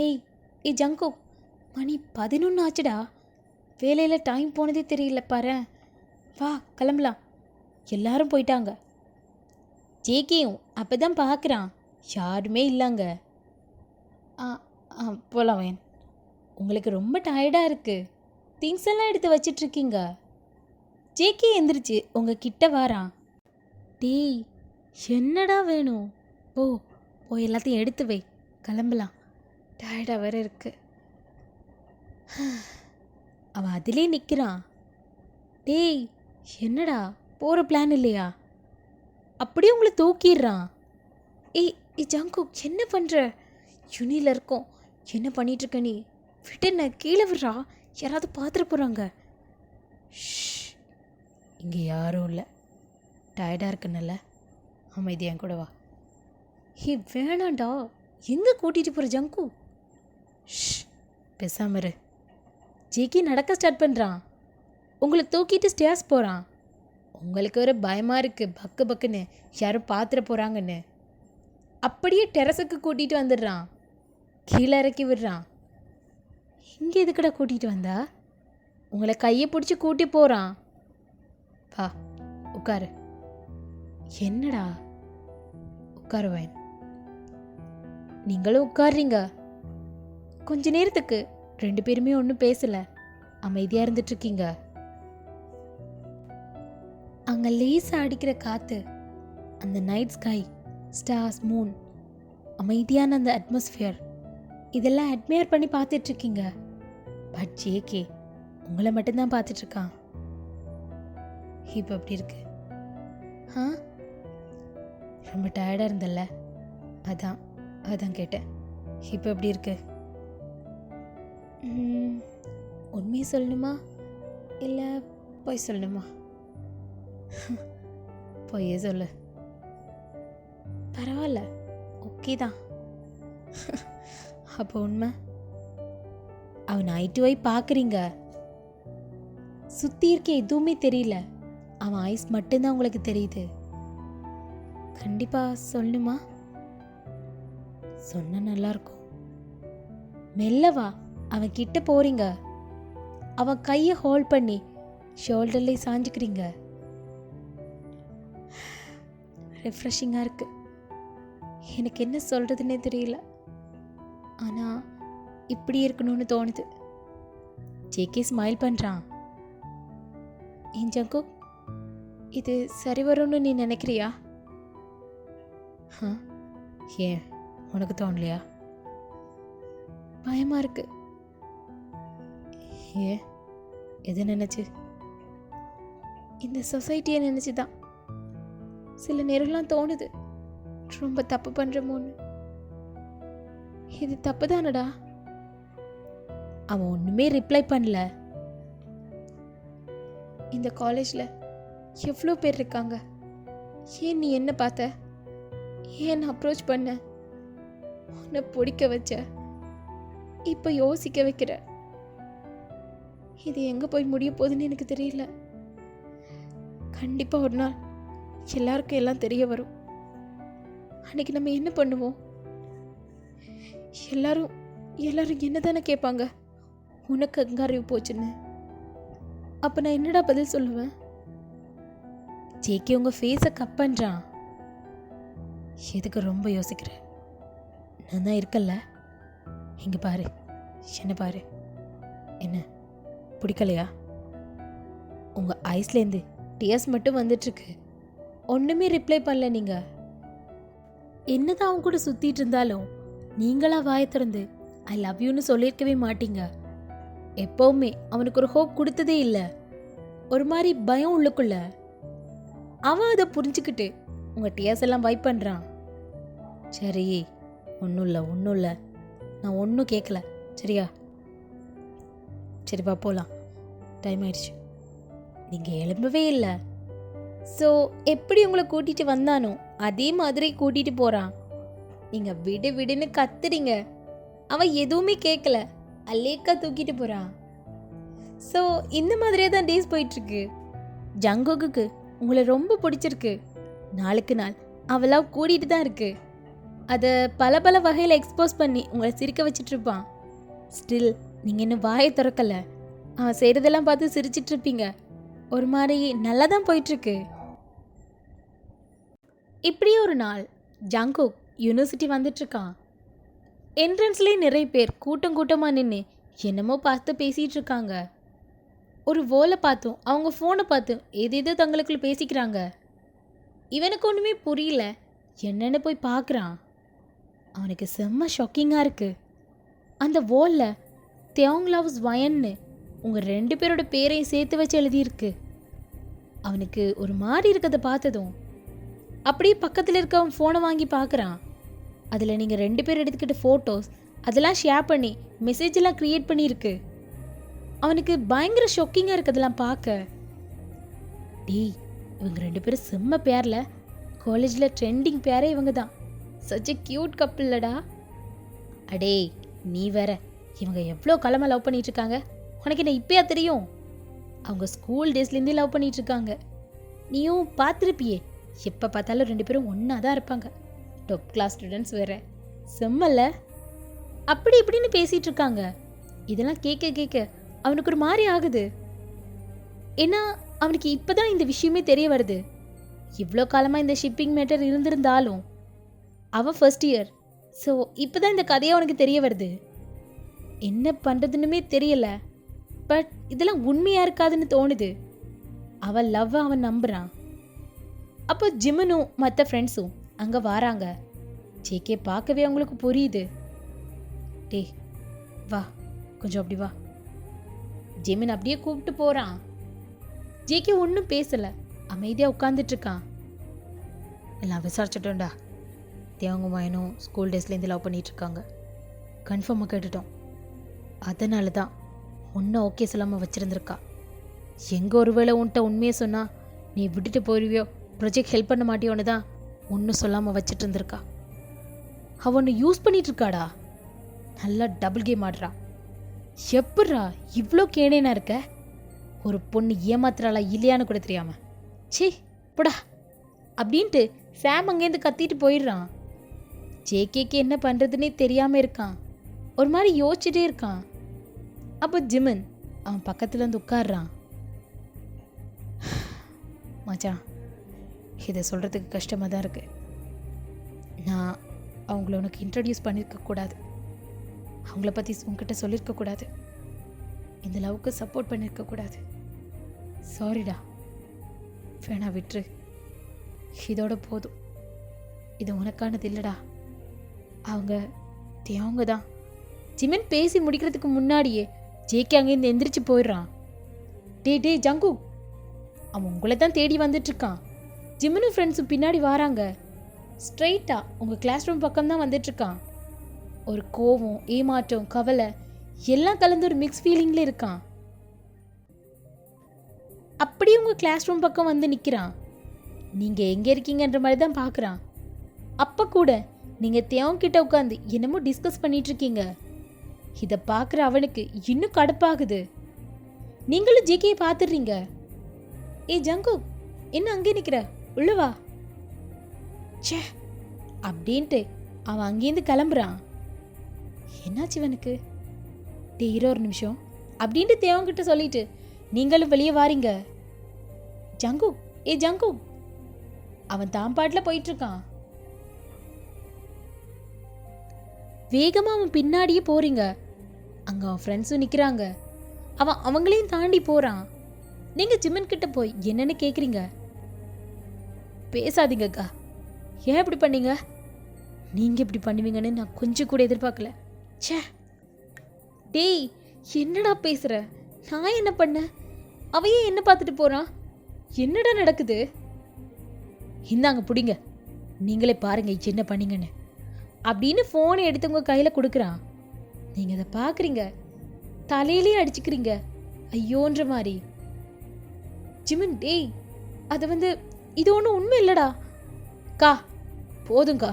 ஏய் ஜங்கு, மணி 11 ஆச்சுடா. வேலையில் டைம் போனதே தெரியல பாரு. வா கிளம்பலாம். எல்லாரும் போயிட்டாங்க. ஜேகேயும் அப்போ தான் பார்க்குறான், யாருமே இல்லைங்க. போகலாம் வேன். உங்களுக்கு ரொம்ப டயர்டாக இருக்குது, திங்ஸ் எல்லாம் எடுத்து வச்சிட்ருக்கீங்க. ஜேகே எந்திரிச்சு உங்கள் கிட்ட வாரான். டேய் என்னடா வேணும்? போய் எல்லாத்தையும் எடுத்து வை, கிளம்பலாம். டயர்டாக வேற இருக்கு. அவன் அதிலே நிற்கிறான். டேய் என்னடா, போகிற பிளான் இல்லையா? அப்படியே உங்களை தூக்கிடுறான். ஏய் ஜங்கு, என்ன பண்ணுற? யுனியில் இருக்கோம், என்ன பண்ணிகிட்ருக்க நீ? விட்டு என்ன, கீழே விடுறா, யாராவது பார்த்துட்டு போகிறாங்க. இங்கே யாரும் இல்லை, டயர்டாக இருக்குன்னல்ல, அமைதியாக என் கூட வா. வேணாண்டா, எங்கே கூட்டிகிட்டு போகிற ஜங்கு? பேசாம இரு. ஜேகே நடக்க ஸ்டார்ட் பண்ணுறான். உங்களை தூக்கிட்டு ஸ்டேர்ஸ் போகிறான். உங்களுக்கு ஒரு பயமாக இருக்குது, பக்கு பக்குன்னு யாரும் பார்த்துட போகிறாங்கன்னு. அப்படியே டெரஸுக்கு கூட்டிகிட்டு வந்துடுறான், கீழே இறக்கி விடுறான். இங்கே எதுக்கடா கூட்டிகிட்டு வந்தா? உங்களை கையை பிடிச்சி கூட்டி போகிறான். வா உட்காரு. என்னடா? உட்காருவேன். நீங்களும் உட்கார்றீங்க. கொஞ்ச நேரத்துக்கு 2 பேருமே ஒன்றும் பேசல, அமைதியாக இருந்துட்டுருக்கீங்க. அங்கே லேசாக அடிக்கிற காற்று, அந்த நைட் ஸ்கை, ஸ்டார்ஸ், மூன், அமைதியான அந்த அட்மாஸ்ஃபியர், இதெல்லாம் அட்மையர் பண்ணி பார்த்துட்ருக்கீங்க. பட் ஜேகே உங்களை மட்டும்தான் பார்த்துட்ருக்கான். இப்போ எப்படி இருக்கு? ரொம்ப டயர்டாக இருந்தல்ல, அதான் கேட்டேன். இப்போ எப்படி இருக்கு? உண்மையை சொல்லணுமா இல்லை பொய் சொல்லணுமா? பொய்யே சொல்லு. பரவாயில்ல, ஓகே தான். அப்போ உண்மை, அவன் நைட்டு போய் பார்க்குறீங்க, சுற்றி இருக்க எதுவுமே தெரியல, அவன் ஐஸ் மட்டும்தான் உங்களுக்கு தெரியுது. கண்டிப்பாக சொல்லணுமா? சொன்ன நல்லாயிருக்கும். மெல்லவா அவன் கிட்ட போறீங்க, அவன் கையை ஹோல்ட் பண்ணி ஷோல்டர்லேயே சாஞ்சிக்கிறீங்க. ரெஃப்ரெஷிங்காக இருக்கு. எனக்கு என்ன சொல்கிறதுனே தெரியல, ஆனால் இப்படி இருக்கணும்னு தோணுது. ஜேகே ஸ்மைல் பண்ணுறான். ஏன் ஜங்குக், இது சரி வரும்னு நீ நினைக்கிறியா? ஏன் உனக்கு தோணலையா? பயமாக இருக்கு. ஏன், எதை நினச்சி? இந்த சொசைட்டியை நினச்சி தான். சில நேரம்லாம் தோணுது ரொம்ப தப்பு பண்ணுறமோன்னு. இது தப்பு தானடா. அவன் ஒன்றுமே ரிப்ளை பண்ணல. இந்த காலேஜில் எவ்வளோ பேர் இருக்காங்க. ஏன் நீ என்ன பார்த்த? ஏன் அப்ரோச் பண்ண? உன்னை பிடிக்க வச்ச, இப்போ யோசிக்க வைக்கிற. இது எங்கே போய் முடிய போகுதுன்னு எனக்கு தெரியல. கண்டிப்பாக ஒரு நாள் எல்லாருக்கும் எல்லாம் தெரிய வரும். அன்னைக்கு நம்ம என்ன பண்ணுவோம்? எல்லாரும் என்ன தானே கேட்பாங்க, உனக்கு அங்கே அறிவு போச்சுன்னு. அப்போ நான் என்னடா பதில் சொல்லுவேன்? ஜேகே உங்கள் ஃபேஸை கட் பண்ணுறான். எதுக்கு ரொம்ப யோசிக்கிற? நான் தான் இருக்கல்ல. இங்கே பாரு, என்ன பாரு. என்ன பிடிக்கலையா? உங்கள் ஐஸ்லேருந்து டியர்ஸ் மட்டும் வந்துட்டுருக்கு. ஒன்றுமே ரிப்ளை பண்ணல. நீங்கள் என்னதான் அவன் கூட சுற்றிட்டு இருந்தாலும் நீங்களா வாயை திறந்து ஐ லவ் யூன்னு சொல்லியிருக்கவே மாட்டீங்க. எப்போவுமே அவனுக்கு ஒரு ஹோப் கொடுத்ததே இல்லை. ஒரு மாதிரி பயம் உள்ளுக்குள்ள. அவன் அதை புரிஞ்சுக்கிட்டு உங்கள் டியர்ஸ் எல்லாம் வைப் பண்ணுறான். சரி, ஒன்றும் இல்லை, நான் ஒன்றும் கேட்கல, சரியா? சரிப்பா, போகலாம், டைம் ஆயிடுச்சு. நீங்கள் எழும்பவே இல்லை. ஸோ எப்படி உங்களை கூட்டிகிட்டு வந்தானோ அதே மாதிரி கூட்டிகிட்டு போகிறான். நீங்கள் விடுன்னு கத்துறீங்க, அவன் எதுவுமே கேட்கல, அலேக்கா தூக்கிட்டு போகிறான். ஸோ இந்த மாதிரியே தான் டேஸ் போயிட்டுருக்கு. ஜங்குக்கு உங்களை ரொம்ப பிடிச்சிருக்கு. நாளுக்கு நாள் அவளாக கூட்டிகிட்டு தான் இருக்கு. அதை பல வகையில் எக்ஸ்போஸ் பண்ணி உங்களை சிரிக்க வச்சிட்ருப்பான். ஸ்டில் நீங்கள் இன்னும் வாயை திறக்கலை. அவன் செய்கிறதெல்லாம் பார்த்து சிரிச்சிட்ருப்பீங்க. ஒரு மாதிரி நல்லா தான் போயிட்டுருக்கு. இப்படியே ஒரு நாள் ஜங்குக் யூனிவர்சிட்டி வந்துட்டுருக்கான். என்ட்ரன்ஸ்லேயே நிறைய பேர் கூட்டமாக நின்று என்னமோ பார்த்து பேசிகிட்டு இருக்காங்க. ஒரு வோலை பார்த்தும் அவங்க ஃபோனை பார்த்தும் ஏதேதோ தங்களுக்குள்ள பேசிக்கிறாங்க. இவனுக்கு ஒன்றுமே புரியல, என்னென்னு போய் பார்க்குறான். அவனுக்கு செம்ம ஷாக்கிங்காக இருக்குது. அந்த வோலில் தியோங் லவ்ஸ் வயன்னு உங்கள் 2 பேரோட பேரையும் சேர்த்து வச்சு எழுதியிருக்கு. அவனுக்கு ஒரு மாதிரி இருக்கிறத பார்த்ததும் அப்படியே பக்கத்தில் இருக்க அவன் ஃபோனை வாங்கி பார்க்குறான். அதில் நீங்கள் 2 பேர் எடுத்துக்கிட்ட ஃபோட்டோஸ் அதெல்லாம் ஷேர் பண்ணி மெசேஜெல்லாம் க்ரியேட் பண்ணியிருக்கு. அவனுக்கு பயங்கர ஷாக்கிங்காக இருக்கிறதெல்லாம் பார்க்க. டேய், இவங்க 2 பேரும் செம்ம பேரில், காலேஜில் ட்ரெண்டிங் பேரே இவங்க தான். சச் எ க்யூட் கப்பில்லடா. அடே நீ வேற, இவங்க எவ்வளோ காலமாக லவ் பண்ணிகிட்ருக்காங்க, உனக்கு என்ன இப்போயா தெரியும்? அவங்க ஸ்கூல் டேஸ்லேருந்தே லவ் பண்ணிகிட்ருக்காங்க. நீயும் பார்த்துருப்பியே, எப்போ பார்த்தாலும் 2 பேரும் ஒன்றா தான் இருப்பாங்க. டாப் கிளாஸ் ஸ்டூடெண்ட்ஸ் வேறு, செம்மல்ல. அப்படி இப்படின்னு பேசிகிட்டு இருக்காங்க. இதெல்லாம் கேட்க அவனுக்கு ஒரு மாதிரி ஆகுது. ஏன்னா அவனுக்கு இப்போ தான் இந்த விஷயமே தெரிய வருது. இவ்வளோ காலமாக இந்த ஷிப்பிங் மேட்டர் இருந்திருந்தாலும் அவன் ஃபர்ஸ்ட் இயர். ஸோ இப்போ தான் இந்த கதையை அவனுக்கு தெரிய வருது. என்ன பண்ணுறதுன்னுமே தெரியல. பட் இதெல்லாம் உண்மையாக இருக்காதுன்னு தோணுது. அவன் லவ்வை அவன் நம்புகிறான். அப்போ ஜிமனும் மற்ற ஃப்ரெண்ட்ஸும் அங்கே வராங்க. ஜேகே பார்க்கவே அவங்களுக்கு புரியுது. டே வா, கொஞ்சம் அப்படி வா. ஜிமின் அப்படியே கூப்பிட்டு போகிறான். ஜேகே ஒன்றும் பேசலை, அமைதியாக உட்காந்துட்ருக்கான். எல்லாம் விசாரிச்சுட்டோம்டா. தேவங்க மயனும் ஸ்கூல் டேஸ்லேருந்து லவ் பண்ணிகிட்ருக்காங்க. கன்ஃபார்மாக கேட்டுட்டோம். அதனால தான் ஒன்றும் ஓகே சொல்லாமல் வச்சுருந்துருக்கா. எங்கே ஒருவேளை உன்கிட்ட உண்மையை சொன்னால் நீ விட்டுட்டு போயிருவியோ, ப்ரொஜெக்ட் ஹெல்ப் பண்ண மாட்டியோன்னு தான் ஒன்றும் சொல்லாமல் வச்சுட்டு இருந்திருக்கா. அவன் ஒன்று யூஸ் பண்ணிகிட்ருக்காடா. நல்லா டபுள் கேம் ஆடுறா. எப்பட்றா இவ்வளோ கேனேனா இருக்க? ஒரு பொண்ணு ஏமாத்துறாளா இல்லையான்னு கூட தெரியாமல். சி போடா அப்படின்ட்டு சாம் அங்கேருந்து கத்திட்டு போயிடுறான். ஜேகேக்கு என்ன பண்ணுறதுன்னே தெரியாமல் இருக்கான். ஒரு மாதிரி யோசிச்சுட்டே இருக்கான். அப்போ ஜிமன் அவன் பக்கத்தில் வந்து உட்காடுறான். மச்சான், இதை சொல்கிறதுக்கு கஷ்டமாக தான் இருக்குது. நான் அவங்கள உனக்கு இன்ட்ரடியூஸ் பண்ணியிருக்கக்கூடாது. அவங்கள பற்றி உங்ககிட்ட சொல்லியிருக்கக்கூடாது. இந்த லவ்வுக்கு சப்போர்ட் பண்ணியிருக்கக்கூடாது. சாரிடா, வேணா விட்டுரு. இதோட போதும். இது உனக்கானது இல்லைடா. அவங்க தான். ஜிமன் பேசி முடிக்கிறதுக்கு முன்னாடியே ஜேகே அங்கேருந்து எந்திரிச்சு போயிடுறான். டே ஜங்கு, அவன் உங்களை தான் தேடி வந்துட்டுருக்கான். ஜிமனும் ஃப்ரெண்ட்ஸும் பின்னாடி வராங்க. ஸ்ட்ரைட்டாக உங்கள் கிளாஸ் ரூம் பக்கம் தான் வந்துட்டுருக்கான். ஒரு கோவம், ஏமாற்றம், கவலை எல்லாம் கலந்து ஒரு மிக்ஸ் ஃபீலிங்கில் இருக்கான். அப்படியே உங்கள் கிளாஸ் ரூம் பக்கம் வந்து நிற்கிறான். நீங்கள் எங்கே இருக்கீங்கன்ற மாதிரி தான் பார்க்குறான். அப்போ கூட நீங்கள் தேவங்கிட்ட உட்காந்து என்னமோ டிஸ்கஸ் பண்ணிகிட்ருக்கீங்க. இதை பார்க்குற அவனுக்கு இன்னும் கடுப்பாகுது. நீங்களும் ஜேகேயை பார்த்துடுறீங்க. ஏ ஜங்கு, என்ன அங்கே நிற்கிற, உள்ளவா. சே அப்படின்ட்டு அவன் அங்கேருந்து கிளம்புறான். என்னாச்சு இவனுக்கு? டே இரு ஒரு நிமிஷம் அப்படின்ட்டு தேவங்கிட்ட சொல்லிட்டு நீங்களும் வெளியே வாரீங்க. ஜங்கு, ஏ ஜங்கு. அவன் தான் பாட்டில் போயிட்டுருக்கான். வேகமாக அவன் பின்னாடியே போறீங்க. அங்கே அவன் ஃப்ரெண்ட்ஸும் நிற்கிறாங்க. அவன் அவங்களையும் தாண்டி போகிறான். நீங்கள் ஜிமன் கிட்ட போய் என்னன்னு கேட்குறீங்க. பேசாதீங்கக்கா, ஏன் இப்படி பண்ணீங்க? நீங்கள் இப்படி பண்ணுவீங்கன்னு நான் கொஞ்சம் கூட எதிர்பார்க்கல. சே டேய், என்னடா பேசுகிற? நான் என்ன பண்ணேன்? அவையே என்ன பார்த்துட்டு போகிறான்? என்னடா நடக்குது? இந்தாங்க பிடிங்க, நீங்களே பாருங்க என்ன பண்ணீங்கன்னு அப்படின்னு ஃபோனை எடுத்து உங்கள் கையில் கொடுக்குறான். நீங்கள் அதை பார்க்குறீங்க, தலையிலே அடிச்சுக்கிறீங்க ஐயோன்ற மாதிரி. ஜிமன், டேய் அது இது ஒன்றும் உண்மை இல்லைடா. கா போதுங்கா,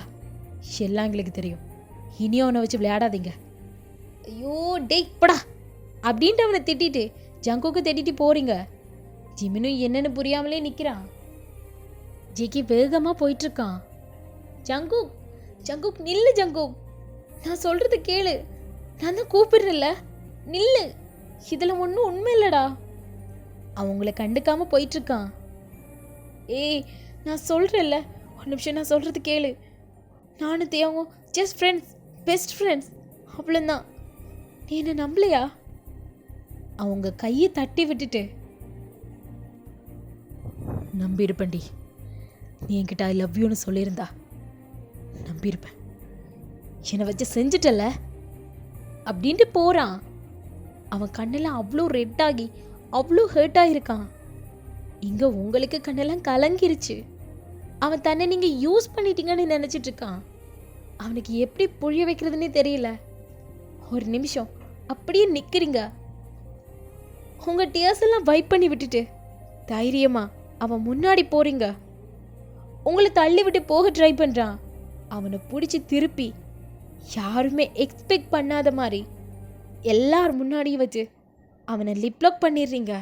எல்லாம் எங்களுக்கு தெரியும். இனியும் அவனை வச்சு விளையாடாதீங்க. ஐயோ டேய் படா அப்படின்ட்டு அவனை திட்டிட்டு ஜங்குக்கு திட்டிட்டு போறீங்க. ஜிமினும் என்னன்னு புரியாமலே நிற்கிறான். ஜேகே வேகமாக போயிட்டுருக்கான். ஜங்குக் நில்லு ஜங்குக், நான் சொல்கிறது கேளு. நான் தான் கூப்பிடுறேன்ல, நில்லு. இதில் ஒன்றும் உண்மை இல்லைடா. அவங்கள கண்டுக்காமல் போயிட்டுருக்கான். ஏய் நான் சொல்கிறேன்ல, ஒரு நிமிஷம் நான் சொல்கிறது கேளு. நானும் தேவங்க ஜஸ்ட் ஃப்ரெண்ட்ஸ், பெஸ்ட் ஃப்ரெண்ட்ஸ், அவ்வளோதான். நீ என்ன நம்பலையா? அவங்க கையை தட்டி விட்டுட்டு நம்பியிருப்பேன்டி. நீ என்கிட்ட ஐ லவ் யூன்னு சொல்லியிருந்தா நம்பியிருப்பேன். என்னை வச்சு செஞ்சுட்டல அப்படின்ட்டு போகிறான். அவன் கண்ணெல்லாம் அவ்வளோ ரெட்டாகி அவ்வளோ ஹர்ட்டாக இருக்கான். இங்கே உங்களுக்கு கண்ணெல்லாம் கலங்கிருச்சு. அவன் தன்னை நீங்கள் யூஸ் பண்ணிட்டீங்கன்னு நினச்சிட்டு இருக்கான். அவனுக்கு எப்படி புரிய வைக்கிறதுனே தெரியல. ஒரு நிமிஷம் அப்படியே நிற்கிறீங்க. உங்கள் டியர்ஸ் எல்லாம் வைப் பண்ணி விட்டுட்டு தைரியமா அவன் முன்னாடி போறீங்க. உங்களை தள்ளி விட்டு போக ட்ரை பண்ணுறான். அவனை பிடிச்சி திருப்பி யாருமே எக்ஸ்பெக்ட் பண்ணாத மாதிரி எல்லார் முன்னாடியும் வச்சு அவனை லிப்லாக் பண்ணிடுறீங்க.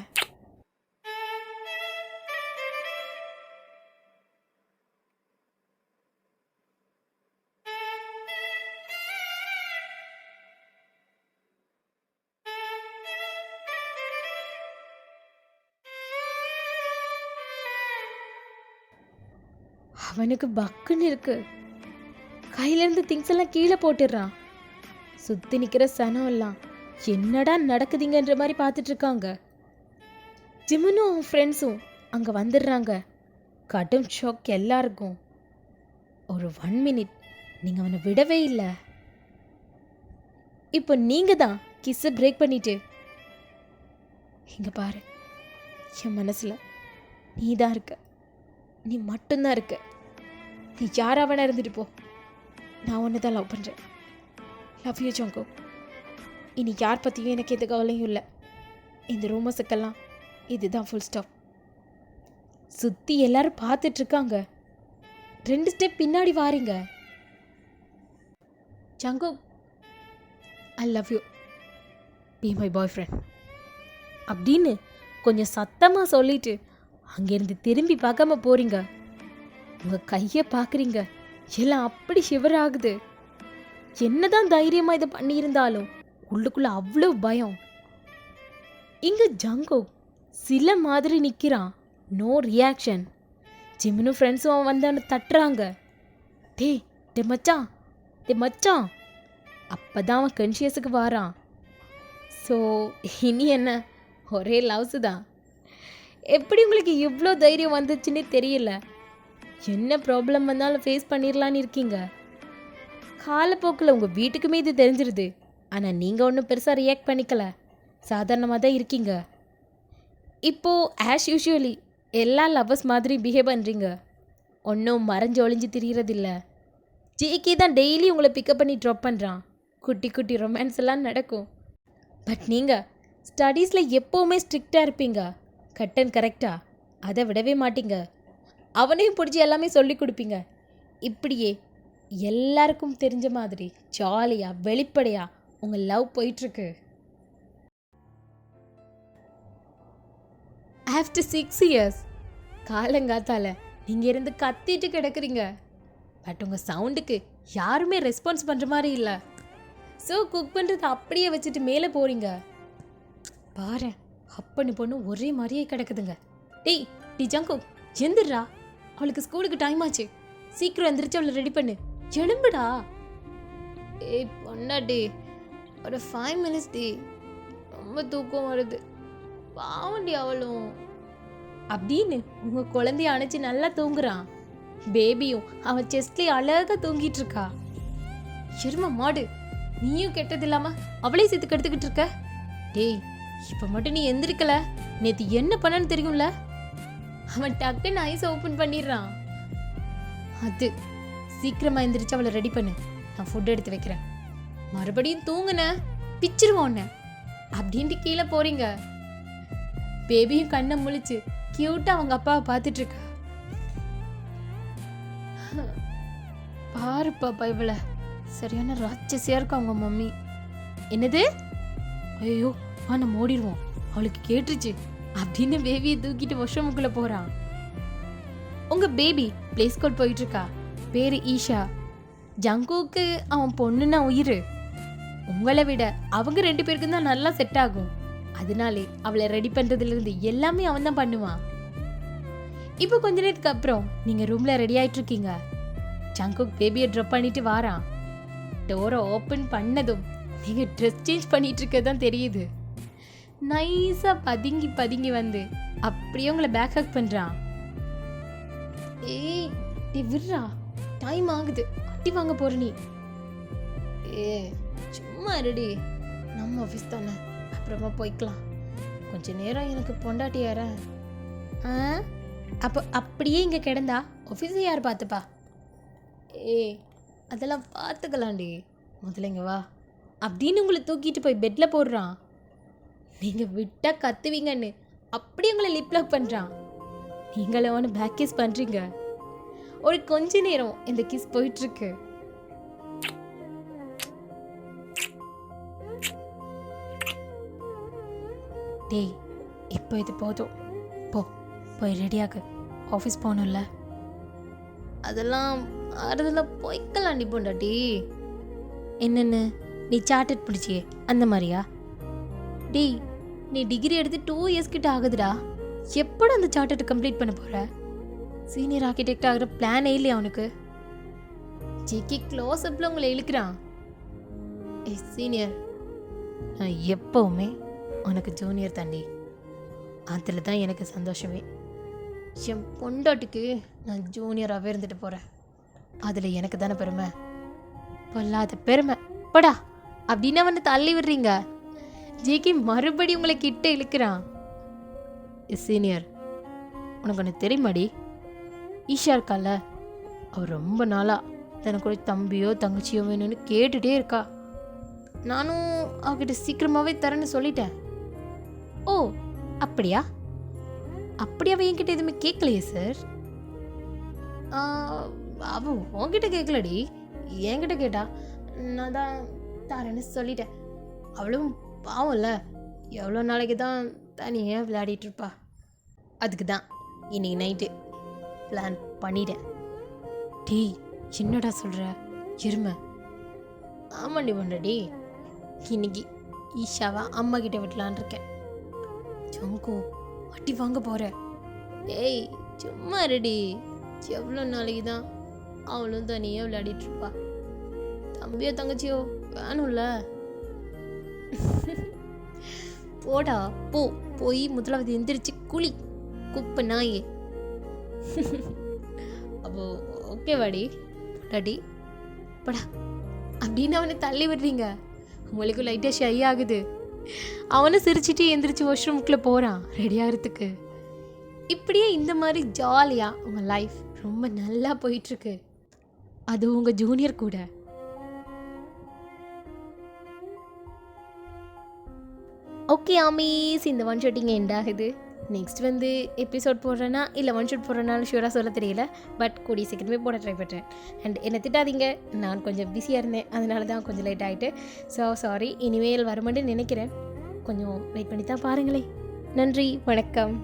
அவனுக்கு பக்குன்னு இருக்கு. கையிலேருந்து திங்ஸ் எல்லாம் கீழே போட்டுடுறான். சுற்றி நிற்கிற சனம் எல்லாம் என்னடா நடக்குதுங்கன்ற மாதிரி பார்த்துட்டு இருக்காங்க. ஜிம்முனும் அவன் ஃப்ரெண்ட்ஸும் அங்கே வந்துடுறாங்க. கடும் ஷாக் எல்லாருக்கும். ஒரு 1 மினிட் நீங்கள் அவனை விடவே இல்லை. இப்போ நீங்கள் தான் கிஸ்ஸை பிரேக் பண்ணிட்டு இங்கே பாரு, என் மனசில் நீ தான் இருக்க, நீ மட்டும்தான் இருக்க. நீ யாரா வேணா இருந்துட்டு போ, நான் ஒன்று தான் லவ் பண்ணுறேன். Love you Jungko. இனி யார் பற்றியும் எனக்கு எந்த கவலையும் இல்லை. இந்த ரூமர்ஸுக்கெல்லாம் இதுதான் ஃபுல் ஸ்டாப். சுற்றி எல்லாரும் பார்த்துட்ருக்காங்க. 2 ஸ்டெப் பின்னாடி வாரீங்க. Jungko, I love you, be my boyfriend அப்படின்னு கொஞ்சம் சத்தமாக சொல்லிட்டு அங்கேருந்து திரும்பி பார்க்காம போகிறீங்க. உங்கள் கையை பார்க்குறீங்க, எல்லாம் அப்படி ஷிவர் ஆகுது. என்னதான் தைரியமாக இதை பண்ணியிருந்தாலும் உள்ளுக்குள்ளே அவ்வளோ பயம். இங்கே ஜங்கோ சில மாதிரி நிற்கிறான், நோ ரியாக்ஷன். ஜிம்முனும் ஃப்ரெண்ட்ஸும் அவன் வந்து அவனை தட்டுறாங்க. டே டே மச்சான், டே மச்சான். அப்போ தான் அவன் கன்ஷியஸுக்கு வாரான். ஸோ இனி என்ன, ஒரே லவ்ஸு தான். எப்படி உங்களுக்கு இவ்வளோ தைரியம் வந்துச்சுன்னே தெரியல. என்ன ப்ராப்ளம் வந்தாலும் ஃபேஸ் பண்ணிடலான்னு இருக்கீங்க. காலப்போக்கில் உங்கள் வீட்டுக்குமே இது தெரிஞ்சிருது. ஆனால் நீங்கள் ஒன்றும் பெருசாக ரியாக்ட் பண்ணிக்கல, சாதாரணமாக தான் இருக்கீங்க. இப்போது ஆஸ் யூஷுவலி எல்லா லவ்வர்ஸ் மாதிரி பிஹேவ் பண்ணுறீங்க. ஒன்றும் மறைஞ்சு ஒளிஞ்சு திரிகிறதில்ல. ஜேகே தான் டெய்லி உங்களை பிக்கப் பண்ணி ட்ராப் பண்ணுறான். குட்டி குட்டி ரொமான்ஸ் எல்லாம் நடக்கும். பட் நீங்கள் ஸ்டடீஸில் எப்போவுமே ஸ்ட்ரிக்டாக இருப்பீங்க, கட் அண்ட் கரெக்டாக. அதை விடவே மாட்டீங்க. அவனையும் பிடிச்சி எல்லாமே சொல்லி கொடுப்பீங்க. இப்படியே எல்லாருக்கும் தெரிஞ்ச மாதிரி ஜாலியாக வெளிப்படையாக உங்கள் லவ் போயிட்டுருக்கு. ஆஃப்டர் 6 இயர்ஸ் காலங்காத்தால் நீங்கள் இருந்து கத்திட்டு கிடக்குறீங்க. பட் உங்கள் சவுண்டுக்கு யாருமே ரெஸ்பான்ஸ் பண்ணுற மாதிரி இல்லை. ஸோ குக் பண்ணுறது அப்படியே வச்சுட்டு மேலே போகிறீங்க. பாரு, அப்பன்னு பொண்ணு ஒரே மாதிரியே கிடக்குதுங்க. டேய் டி ஜங்கு, எந்திரா, அவளுக்கு ஸ்கூலுக்கு டைம் ஆச்சு. சீக்கிரம் எந்திரிச்சு அவளை ரெடி பண்ணு, எழும்புடா. ஏய் பொண்ணாடி, ஒரு 5 மினிட்ஸ் டி, ரொம்ப தூக்கம் வருது, பாவண்டி அவளும் அப்படின்னு உங்கள் குழந்தைய அணைச்சி நல்லா தூங்குறான். பேபியும் அவன் செஸ்ட்லேயே அழகாக தூங்கிட்டு இருக்கா. எரும மாடு, நீயும் கெட்டது இல்லாமல் அவளே சேர்த்து கெடுத்துக்கிட்டு இருக்க. டேய், இப்போ மட்டும் நீ எந்திரிக்கல, நேற்று என்ன பண்ணன்னு தெரியும்ல. அவன் டக்குன்னு ஐஸ் ஓப்பன் பண்ணிடுறான். அது சீக்கிரமாக எந்திரிச்சு அவளை ரெடி பண்ணு, நான் ஃபுட் எடுத்து வைக்கிறேன். மறுபடியும் தூங்குன பிச்சிருவோன்னு அப்படின்ட்டு கீழே போறீங்க. பேபியும் கண்ணை முழிச்சு கியூட்டா அவங்க அப்பாவை பார்த்துட்டு இருக்கா. பாரு பாப்பா, இவளை சரியான ராட்சசியா இருக்கா அவங்க மம்மி. என்னது? ஐயோ வா, நம்ம ஓடிடுவோம், அவளுக்கு கேட்டுருச்சு அப்படின்னு பேபியை தூக்கிட்டு வாஷ்ரூமுக்குள்ள போறான். உங்க பேபி பிளே ஸ்கூல் போயிட்டு இருக்கா. பேரு ஈஷா. ஜங்குக்கு அவன் பொண்ணுன்னா உயிர். உங்களை விட அவங்க 2 பேருக்கும் தான் நல்லா செட் ஆகும். அதனாலே அவளை ரெடி பண்றதுல இருந்து எல்லாமே அவன் தான் பண்ணுவான். இப்போ கொஞ்ச நேரத்துக்கு அப்புறம் நீங்க ரூம்ல ரெடி ஆயிட்டு இருக்கீங்க. ஜங்குக் பேபியை ட்ராப் பண்ணிட்டு வாரான். டோரை ஓப்பன் பண்ணதும் நீங்க ட்ரெஸ் சேஞ்ச் பண்ணிட்டு இருக்கதான் தெரியுது. நைஸா பதுங்கி பதுங்கி வந்து அப்படியே உங்களை பேக் ஹக் பண்றான். ஏய் நீ விடுறா, டைம் ஆகுது, அட்டி வாங்க போற நீ. ஏ சும்மா ரெடி, நம்ம ஆஃபீஸ் தானே, அப்புறமா போய்க்கலாம். கொஞ்ச நேரம் எனக்கு பொண்டாட்டி யார. அப்போ அப்படியே இங்கே கிடந்தா ஆஃபீஸை யார் பார்த்துப்பா? ஏய் அதெல்லாம் பார்த்துக்கலாண்டி, முதல்ல இங்கே வா அப்படின்னு உங்களை தூக்கிட்டு போய் பெட்டில் போடுறான். நீங்கள் விட்டால் கத்துவீங்கன்னு அப்படியே உங்களை லிப் லாக் பண்ணுறான். நீங்களும் அவனை பேக் கிஸ் பண்ணுறீங்க. ஒரு கொஞ்ச நேரம் இந்த கிஸ் போயிட்டுருக்கு. டேய் இப்போ இது போதும், போய் ரெடியாக ஆஃபீஸ் போகணும்ல. அதெல்லாம் ஆறுதெல்லாம் போய்க்கலாண்டி பொண்டாட்டி. என்னென்னு நீ சார்ட்டட் பிடிச்சியே அந்த மாதிரியா? டேய் நீ டிகிரி எடுத்து 2 இயர்ஸ் கிட்ட ஆகுதுடா. எப்போட அந்த சார்ட்டட் கம்ப்ளீட் பண்ண போற? சீனியர் ஆர்கிடெக்ட் ஆகிற பிளானே இல்லையா அவனுக்கு? ஜிகே க்ளோஸ் அப்பில் உங்களை இழுக்கிறான். ஏ சீனியர், நான் எப்போவுமே உனக்கு ஜூனியர் தாண்டி. அதில் தான் எனக்கு சந்தோஷமே. என் பொண்டாட்டிக்கு நான் ஜூனியராகவே இருந்துட்டு போகிறேன். அதில் எனக்கு தானே பெருமை. பொல்லாத பெருமை படா அப்படின்னு வந்து தள்ளி விடுறீங்க. ஜேகே மறுபடி உங்களை கிட்ட இழுக்கிறான். சீனியர், உனக்கு ஒன்று தெரியுமாடி? ஈஷா இருக்கால, அவர் ரொம்ப நாளாக தனக்கு ஒரு தம்பியோ தங்கச்சியோ வேணும்னு கேட்டுகிட்டே இருக்கா. நானும் அவகிட்ட சீக்கிரமாகவே தரேன்னு சொல்லிட்டேன். ஓ அப்படியா? அப்படி அவ என்கிட்ட எதுவுமே கேட்கலையே சார். அவன் உன்கிட்ட கேட்கலடி, என்கிட்ட கேட்டா. நான் தான் தரேன்னு சொல்லிட்டேன். அவளும் பாவம்ல, எவ்வளோ நாளைக்கு தான் தனியாக விளையாடிட்டு இருப்பா. அதுக்கு தான் இன்னைக்கு நைட்டு பிளான் பண்ணிட்டேன். டீ என்னடா சொல்கிற? எருமை. ஆமாண்டி பண்ணடி, இன்னைக்கு ஈஷாவா அம்மா கிட்ட விட்டலான் இருக்கேன். ஜங்கு அட்டி வாங்க போற? ஏய் சும்மா ரெடி. எவ்வளோ நாளைக்கு தான் அவளும் தனியாக விளையாடிட்டு இருப்பா. தம்பியோ தங்கச்சியோ வேணும்ல. போடா போ, போய் முதலாவது எந்திரிச்சு குளி, குப்பை நாயே. அப்போ ஓகே வாடி டாடி படா அப்படின்னு அவனை தள்ளி விடுறீங்க. உங்களுக்கு லைட்டாக ஷை ஆகுது. அவனும் சிரிச்சிட்டு எந்திரிச்சு வாஷ்ரூமுக்குள்ளே போகிறான் ரெடி ஆகிறதுக்கு. இப்படியே இந்த மாதிரி ஜாலியாக உங்கள் லைஃப் ரொம்ப நல்லா போயிட்டுருக்கு. அது உங்கள் ஜூனியர் கூட. ஓகே ஆமீஸ், இந்த ஒன் ஷூட்டிங் எண்ட் ஆகுது. நெக்ஸ்ட் வந்து எபிசோட் போடுறேன்னா இல்லை ஒன் ஷூட் போடுறனாலும் ஷூராக சொல்ல தெரியல. பட் கூடிய சீக்கிரமே போட ட்ரை பண்ணுறேன். அண்ட் என்னை திட்டாதீங்க, நான் கொஞ்சம் பிஸியாக இருந்தேன், அதனால தான் கொஞ்சம் லேட் ஆகிட்டு. So sorry. இனிமேல் வரமாட்டேன்னு நினைக்கிறேன். கொஞ்சம் வெயிட் பண்ணி தான் பாருங்களேன். நன்றி, வணக்கம்.